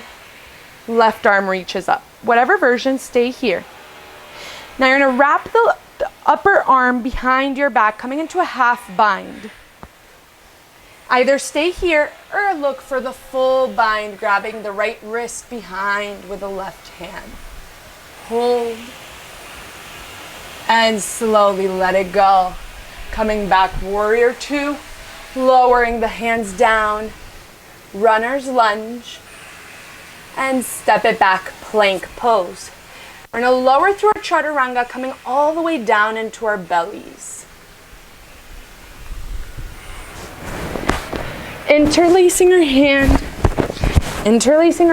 left arm reaches up. Whatever version, stay here. Now you're going to wrap the upper arm behind your back, coming into a half bind. Either stay here or look for the full bind, grabbing the right wrist behind with the left hand. Hold. And slowly let it go. Coming back, warrior two, lowering the hands down, runner's lunge, and step it back, plank pose. We're going to lower through our chaturanga, coming all the way down into our bellies. Interlacing our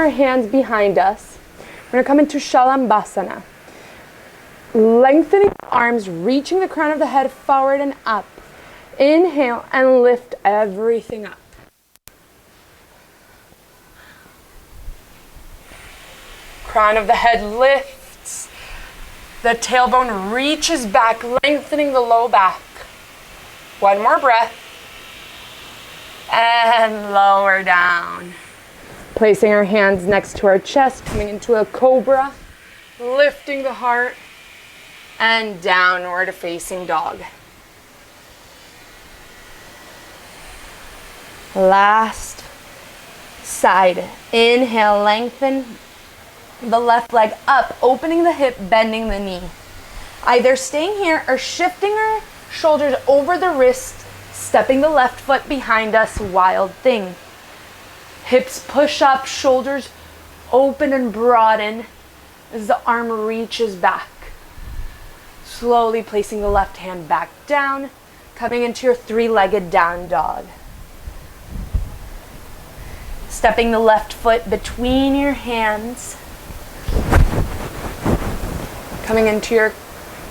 hands behind us. We're going to come into Shalambhasana. Lengthening the arms, reaching the crown of the head forward and up. Inhale and lift everything up. Crown of the head lifts. The tailbone reaches back, lengthening the low back. One more breath. And lower down. Placing our hands next to our chest, coming into a cobra, lifting the heart, and downward facing dog. Last side. Inhale, lengthen the left leg up, opening the hip, bending the knee. Either staying here or shifting our shoulders over the wrist, stepping the left foot behind us, wild thing. Hips push up, shoulders open and broaden as the arm reaches back. Slowly placing the left hand back down, coming into your three-legged down dog. Stepping the left foot between your hands. Coming into your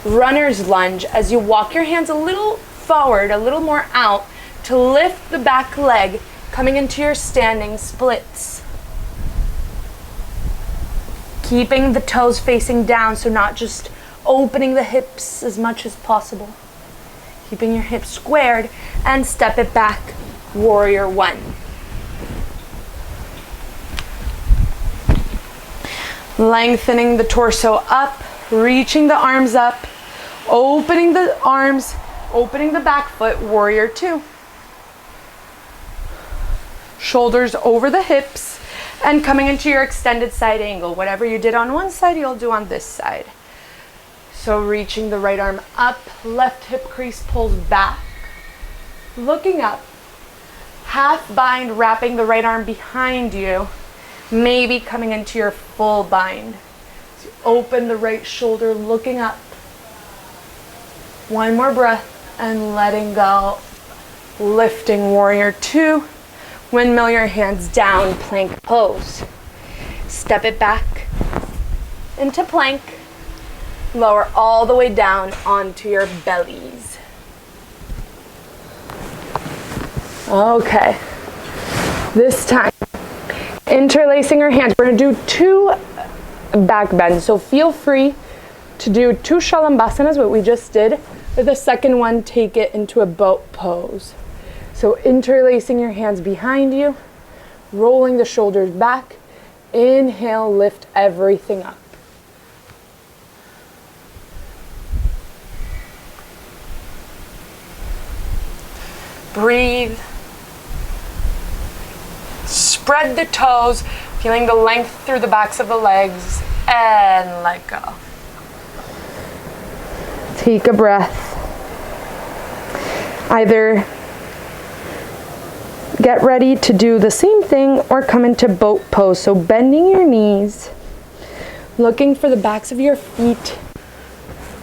runner's lunge as you walk your hands a little forward, a little more out to lift the back leg, coming into your standing splits. Keeping the toes facing down, so not just opening the hips as much as possible. Keeping your hips squared, and step it back, warrior one. Lengthening the torso up, reaching the arms up, opening the arms, opening the back foot, warrior two. Shoulders over the hips and coming into your extended side angle. Whatever you did on one side, you'll do on this side. So reaching the right arm up, left hip crease pulls back, looking up, half bind, wrapping the right arm behind you, maybe coming into your full bind. So open the right shoulder, looking up. One more breath and letting go. Lifting warrior two. Windmill your hands down, plank pose. Step it back into plank. Lower all the way down onto your bellies. Okay. This time, interlacing our hands. We're going to do two back bends. So feel free to do two shalambasanas, what we just did. For the second one, take it into a boat pose. So interlacing your hands behind you, rolling the shoulders back. Inhale, lift everything up. Breathe. Spread the toes, feeling the length through the backs of the legs, and let go. Take a breath. Either get ready to do the same thing or come into boat pose. So bending your knees, looking for the backs of your feet.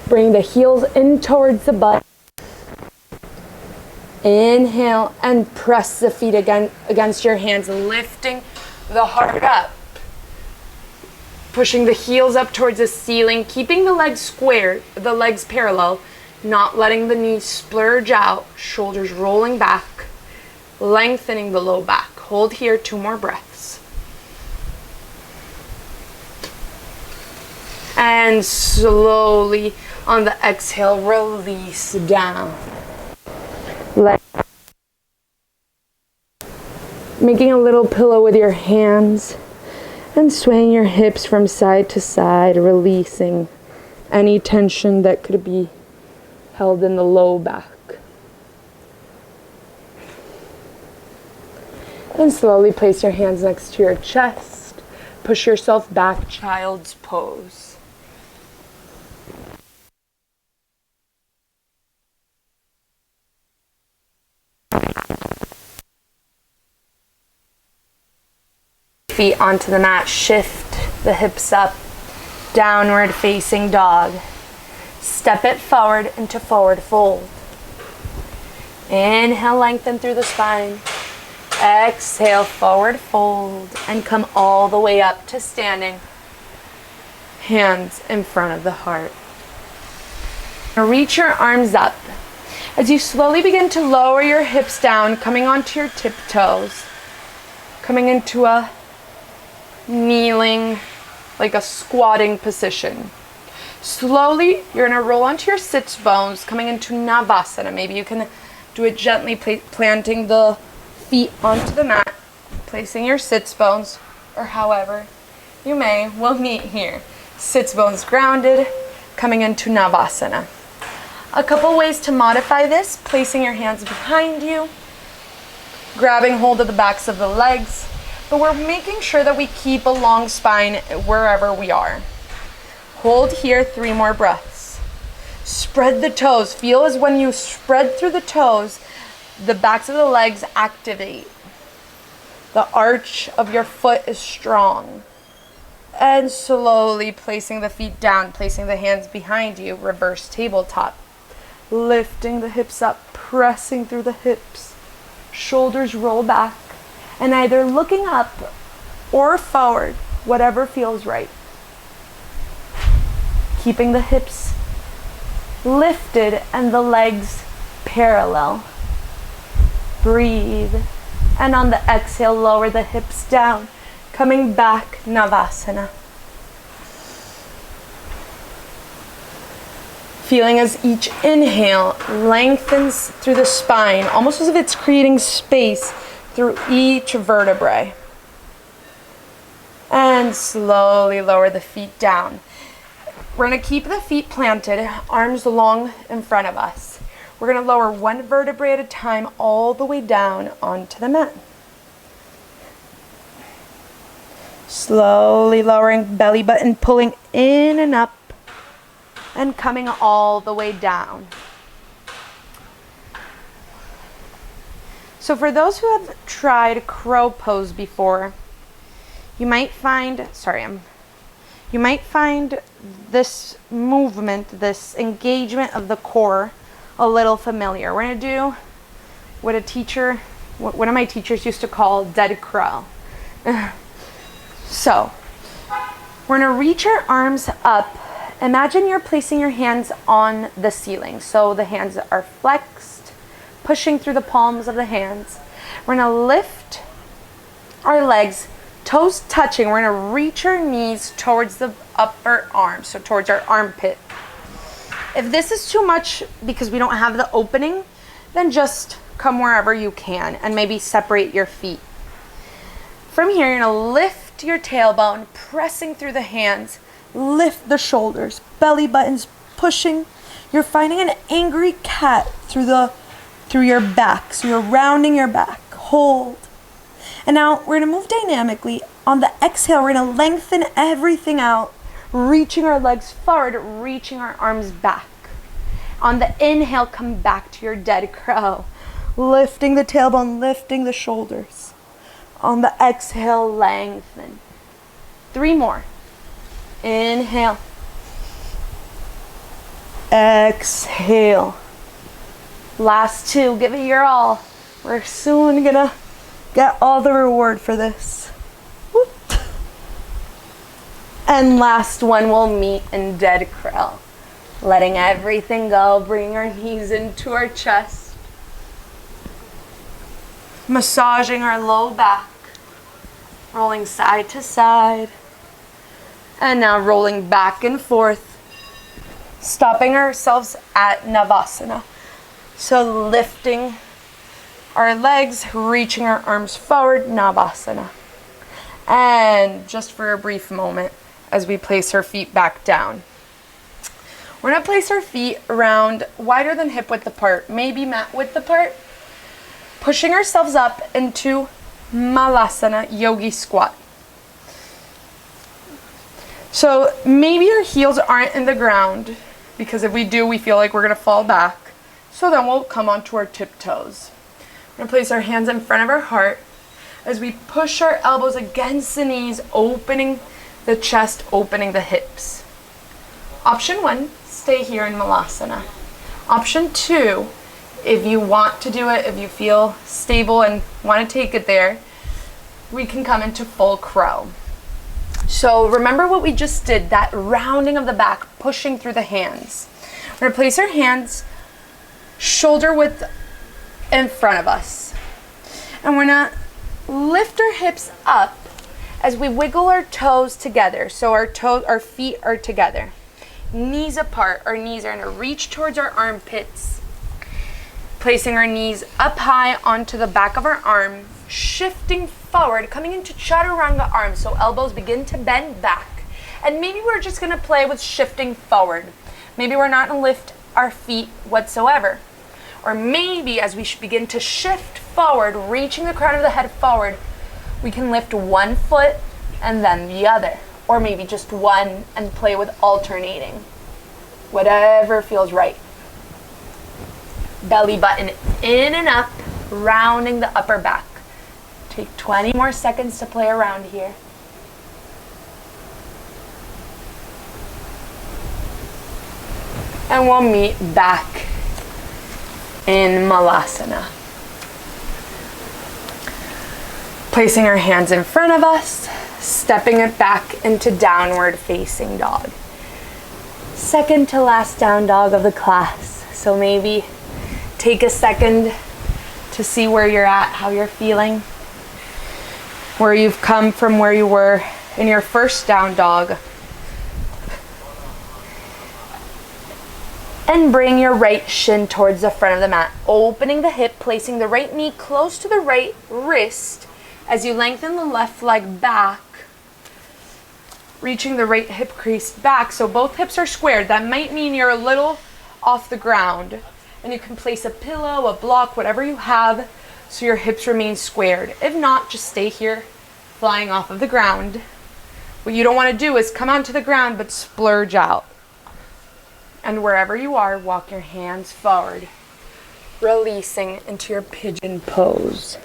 Bring the heels in towards the butt. Inhale and press the feet again against your hands, lifting the heart up. Pushing the heels up towards the ceiling, keeping the legs square, the legs parallel, not letting the knees splurge out, shoulders rolling back, lengthening the low back. Hold here, two more breaths. And slowly on the exhale, release down. Making a little pillow with your hands and swaying your hips from side to side, releasing any tension that could be held in the low back. And slowly place your hands next to your chest. Push yourself back, child's pose. Feet onto the mat, shift the hips up, downward facing dog. Step it forward into forward fold. Inhale, lengthen through the spine. Exhale, forward fold, and come all the way up to standing. Hands in front of the heart. Now reach your arms up. As you slowly begin to lower your hips down, coming onto your tiptoes, coming into a kneeling, like a squatting position. Slowly, you're going to roll onto your sits bones, coming into Navasana. Maybe you can do it gently, planting the feet onto the mat, placing your sits bones, or however you may, will meet here. Sits bones grounded, coming into Navasana. A couple ways to modify this: placing your hands behind you, grabbing hold of the backs of the legs, but we're making sure that we keep a long spine wherever we are. Hold here 3 more breaths. Spread the toes. Feel as when you spread through the toes, the backs of the legs activate. The arch of your foot is strong. And slowly placing the feet down, placing the hands behind you, reverse tabletop. Lifting the hips up, pressing through the hips. Shoulders roll back, and either looking up or forward, whatever feels right. Keeping the hips lifted and the legs parallel. Breathe. And on the exhale, lower the hips down, coming back, Navasana. Feeling as each inhale lengthens through the spine, almost as if it's creating space through each vertebrae. And slowly lower the feet down. We're going to keep the feet planted, arms long in front of us. We're going to lower 1 vertebrae at a time all the way down onto the mat. Slowly lowering belly button, pulling in and up, and coming all the way down. So for those who have tried crow pose before, you might find this movement, this engagement of the core a little familiar. We're going to do what one of my teachers used to call dead crow. So, we're going to reach our arms up. Imagine you're placing your hands on the ceiling. So the hands are flexed, pushing through the palms of the hands. We're going to lift our legs, toes touching. We're going to reach our knees towards the upper arm, so towards our armpit. If this is too much because we don't have the opening, then just come wherever you can and maybe separate your feet. From here, you're going to lift your tailbone, pressing through the hands, lift the shoulders, belly buttons pushing. You're finding an angry cat through your back. So you're rounding your back. Hold. And now we're going to move dynamically. On the exhale, we're going to lengthen everything out, reaching our legs forward, reaching our arms back. On the inhale, come back to your dead crow. Lifting the tailbone, lifting the shoulders. On the exhale, lengthen. 3 more. Inhale. Exhale. Last 2, give it your all. We're soon gonna get all the reward for this. Whoop. And last one, we'll meet in dead crow. Letting everything go, bring our knees into our chest. Massaging our low back. Rolling side to side. And now rolling back and forth. Stopping ourselves at Navasana. So lifting our legs, reaching our arms forward, Navasana. And just for a brief moment as we place our feet back down. We're going to place our feet around wider than hip width apart, maybe mat width apart. Pushing ourselves up into Malasana, yogi squat. So maybe our heels aren't in the ground, because if we do, we feel like we're going to fall back. So then we'll come onto our tiptoes. We're going to place our hands in front of our heart as we push our elbows against the knees, opening the chest, opening the hips. Option 1, stay here in Malasana. Option 2, if you want to do it, if you feel stable and want to take it there, we can come into full crow. So remember what we just did, that rounding of the back, pushing through the hands. We're going to place our hands shoulder width in front of us. And we're going to lift our hips up as we wiggle our toes together. So our feet are together. Knees apart. Our knees are going to reach towards our armpits. Placing our knees up high onto the back of our arm. shifting forward, coming into chaturanga arms, so elbows begin to bend back. And maybe we're just gonna play with shifting forward. Maybe we're not gonna lift our feet whatsoever. Or maybe as we begin to shift forward, reaching the crown of the head forward, we can lift one foot and then the other. Or maybe just one and play with alternating. Whatever feels right. Belly button in and up, rounding the upper back. Take 20 more seconds to play around here. And we'll meet back in Malasana. Placing our hands in front of us, stepping it back into downward facing dog. Second to last down dog of the class. So maybe take a second to see where you're at, how you're feeling, where you've come from, where you were in your first down dog. And bring your right shin towards the front of the mat, opening the hip, placing the right knee close to the right wrist as you lengthen the left leg back, reaching the right hip crease back so both hips are squared. That might mean you're a little off the ground, and you can place a pillow, a block, whatever you have, so your hips remain squared. If not, just stay here, flying off of the ground. What you don't want to do is come onto the ground but splurge out. And wherever you are, walk your hands forward, releasing into your pigeon pose.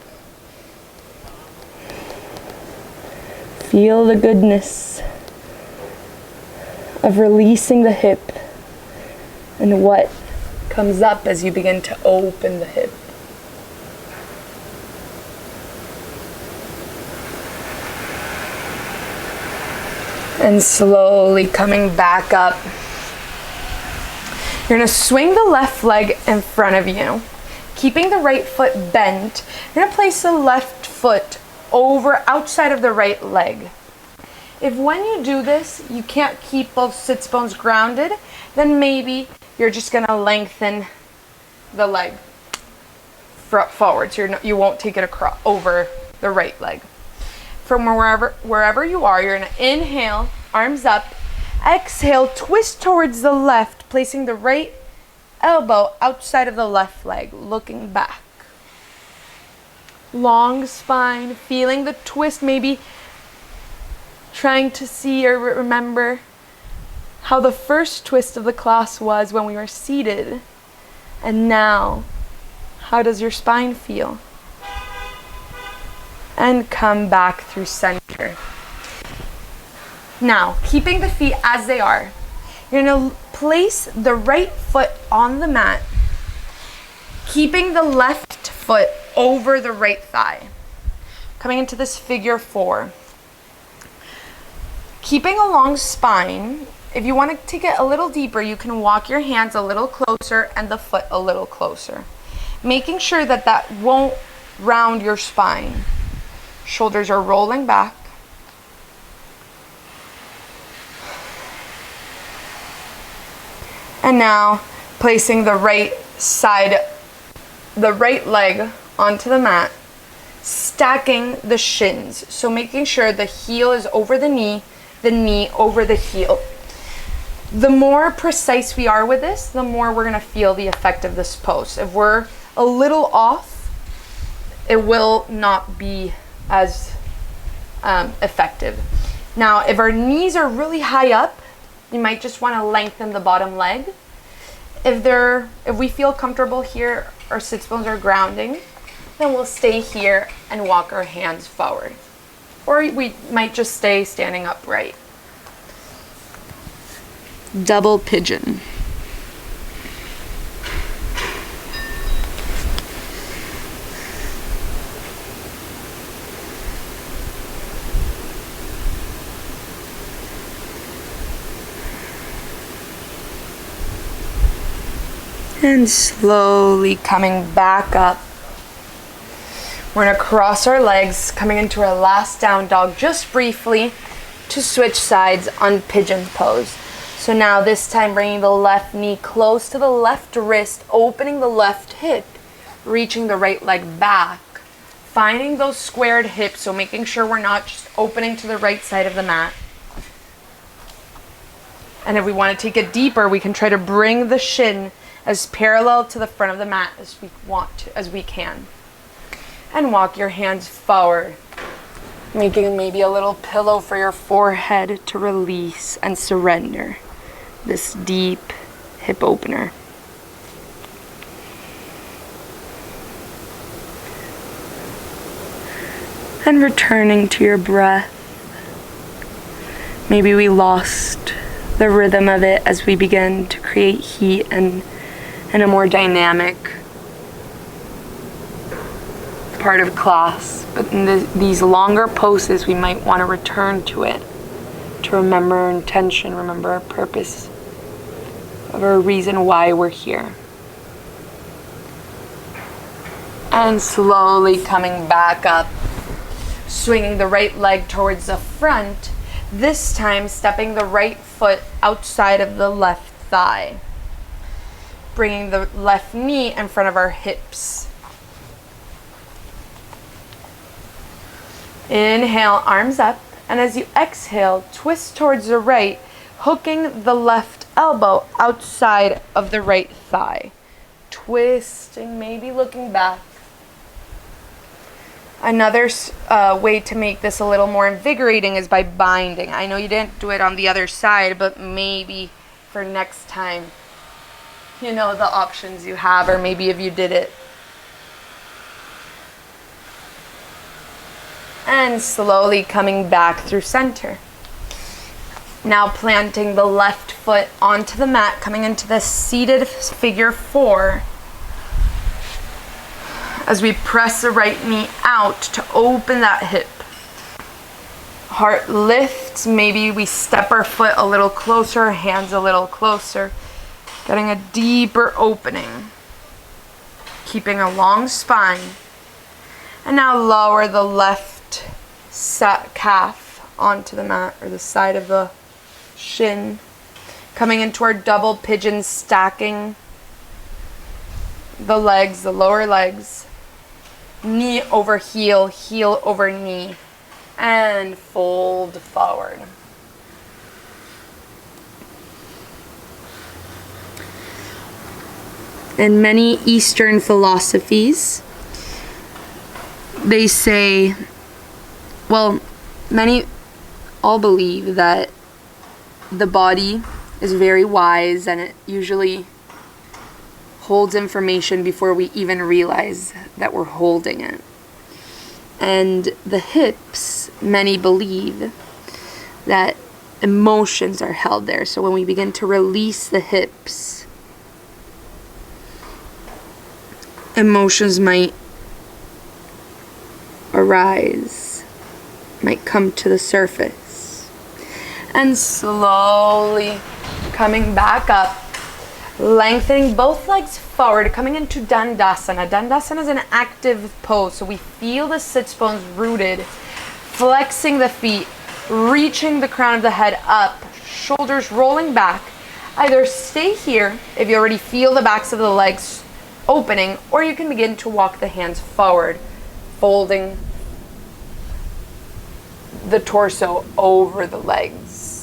Feel the goodness of releasing the hip and what comes up as you begin to open the hip. And slowly coming back up. You're going to swing the left leg in front of you, keeping the right foot bent. You're going to place the left foot over outside of the right leg. If when you do this, you can't keep both sits bones grounded, then maybe you're just going to lengthen the leg forward, so you won't take it across over the right leg. From wherever you are, you're going to inhale, arms up. Exhale, twist towards the left, placing the right elbow outside of the left leg, looking back. Long spine, feeling the twist, maybe trying to see or remember how the first twist of the class was when we were seated. And now, how does your spine feel? And come back through center. Now, keeping the feet as they are, you're going to place the right foot on the mat, keeping the left foot over the right thigh. Coming into this figure 4. Keeping a long spine, if you want to take it a little deeper, you can walk your hands a little closer and the foot a little closer. Making sure that that won't round your spine. Shoulders are rolling back. And now placing the right leg onto the mat, stacking the shins. So making sure the heel is over the knee over the heel. The more precise we are with this, the more we're gonna feel the effect of this pose. If we're a little off, it will not be as effective. Now, if our knees are really high up, you might just want to lengthen the bottom leg. If we feel comfortable here, our sits bones are grounding, then we'll stay here and walk our hands forward. Or we might just stay standing upright. Double pigeon. And slowly coming back up. We're going to cross our legs, coming into our last down dog just briefly to switch sides on pigeon pose. So now this time bringing the left knee close to the left wrist, opening the left hip, reaching the right leg back, finding those squared hips, so making sure we're not just opening to the right side of the mat. And if we want to take it deeper, we can try to bring the shin as parallel to the front of the mat as we want to, as we can. And walk your hands forward, making maybe a little pillow for your forehead to release and surrender this deep hip opener. And returning to your breath. Maybe we lost the rhythm of it as we begin to create heat and a more dynamic part of class. But in these longer poses, we might want to return to it to remember our intention, remember our purpose, of our reason why we're here. And slowly coming back up, swinging the right leg towards the front, this time stepping the right foot outside of the left thigh, bringing the left knee in front of our hips. Inhale, arms up, and as you exhale, twist towards the right, hooking the left elbow outside of the right thigh. Twisting, maybe looking back. Another way to make this a little more invigorating is by binding. I know you didn't do it on the other side, but maybe for next time, you know the options you have, or maybe if you did it. And slowly coming back through center. Now planting the left foot onto the mat, coming into the seated figure 4. As we press the right knee out to open that hip. Heart lifts, maybe we step our foot a little closer, hands a little closer. Getting a deeper opening. Keeping a long spine. And now lower the left calf onto the mat, or the side of the shin. Coming into our double pigeon, stacking the legs, the lower legs. Knee over heel, heel over knee, and fold forward. In many Eastern philosophies, they say, well, many all believe that the body is very wise, and it usually holds information before we even realize that we're holding it. And the hips, many believe that emotions are held there. So when we begin to release the hips, emotions might arise, might come to the surface. And slowly coming back up, lengthening both legs forward, coming into Dandasana. Dandasana is an active pose, so we feel the sits bones rooted, flexing the feet, reaching the crown of the head up, shoulders rolling back. Either stay here if you already feel the backs of the legs opening, or you can begin to walk the hands forward, folding the torso over the legs.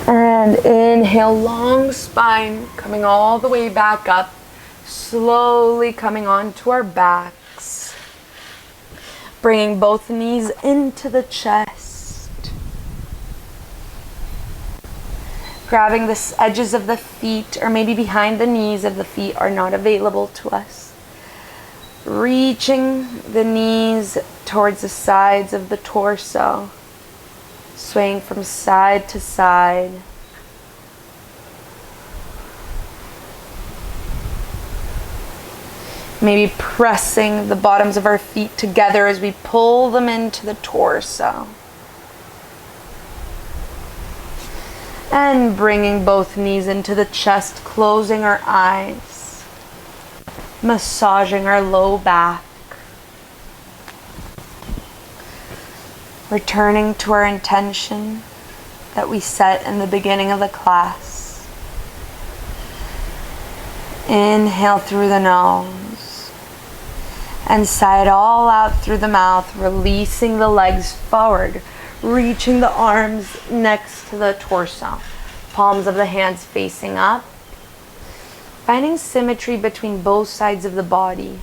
And inhale, long spine, coming all the way back up, slowly coming onto our backs. Bringing both knees into the chest. Grabbing the edges of the feet, or maybe behind the knees if the feet are not available to us. Reaching the knees towards the sides of the torso. Swaying from side to side. Maybe pressing the bottoms of our feet together as we pull them into the torso. And bringing both knees into the chest, closing our eyes. Massaging our low back. Returning to our intention that we set in the beginning of the class. Inhale through the nose and sigh it all out through the mouth, releasing the legs forward, reaching the arms next to the torso, palms of the hands facing up, finding symmetry between both sides of the body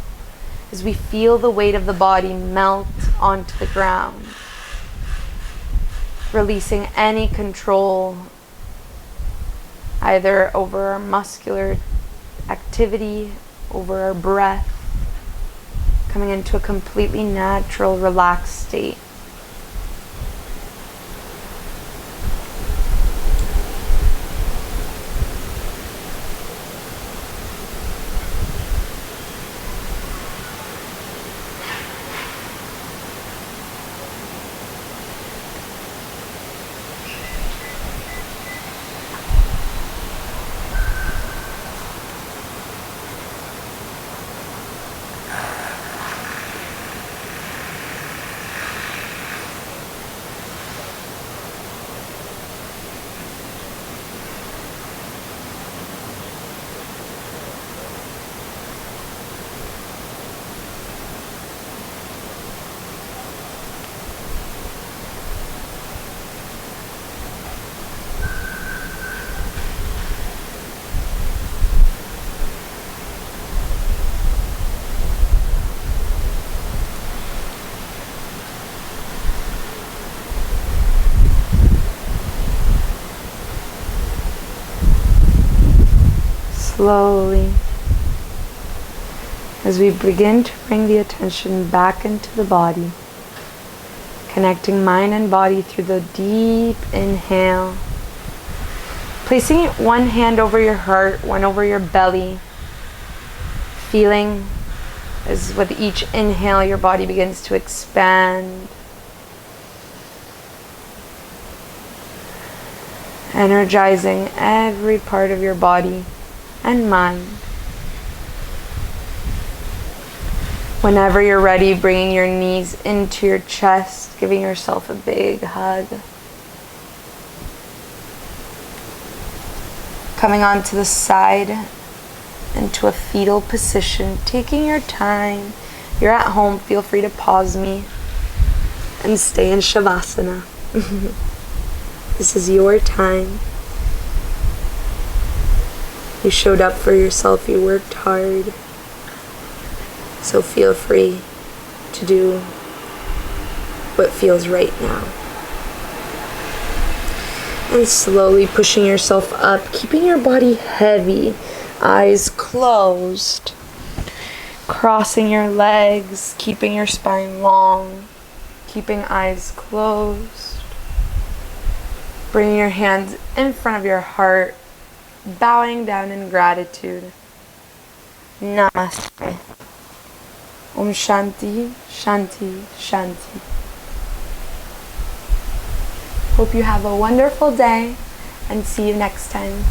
as we feel the weight of the body melt onto the ground. Releasing any control either over our muscular activity, over our breath, coming into a completely natural, relaxed state. Slowly, as we begin to bring the attention back into the body, connecting mind and body through the deep inhale, placing one hand over your heart, one over your belly, feeling as with each inhale your body begins to expand, energizing every part of your body and mind. Whenever you're ready, bringing your knees into your chest, giving yourself a big hug. Coming onto the side into a fetal position, taking your time. If you're at home, feel free to pause me and stay in Shavasana. This is your time. You showed up for yourself, you worked hard. So feel free to do what feels right now. And slowly pushing yourself up, keeping your body heavy, eyes closed. Crossing your legs, keeping your spine long, keeping eyes closed. Bringing your hands in front of your heart, bowing down in gratitude. Namaste. Om Shanti, Shanti, Shanti. Hope you have a wonderful day and see you next time.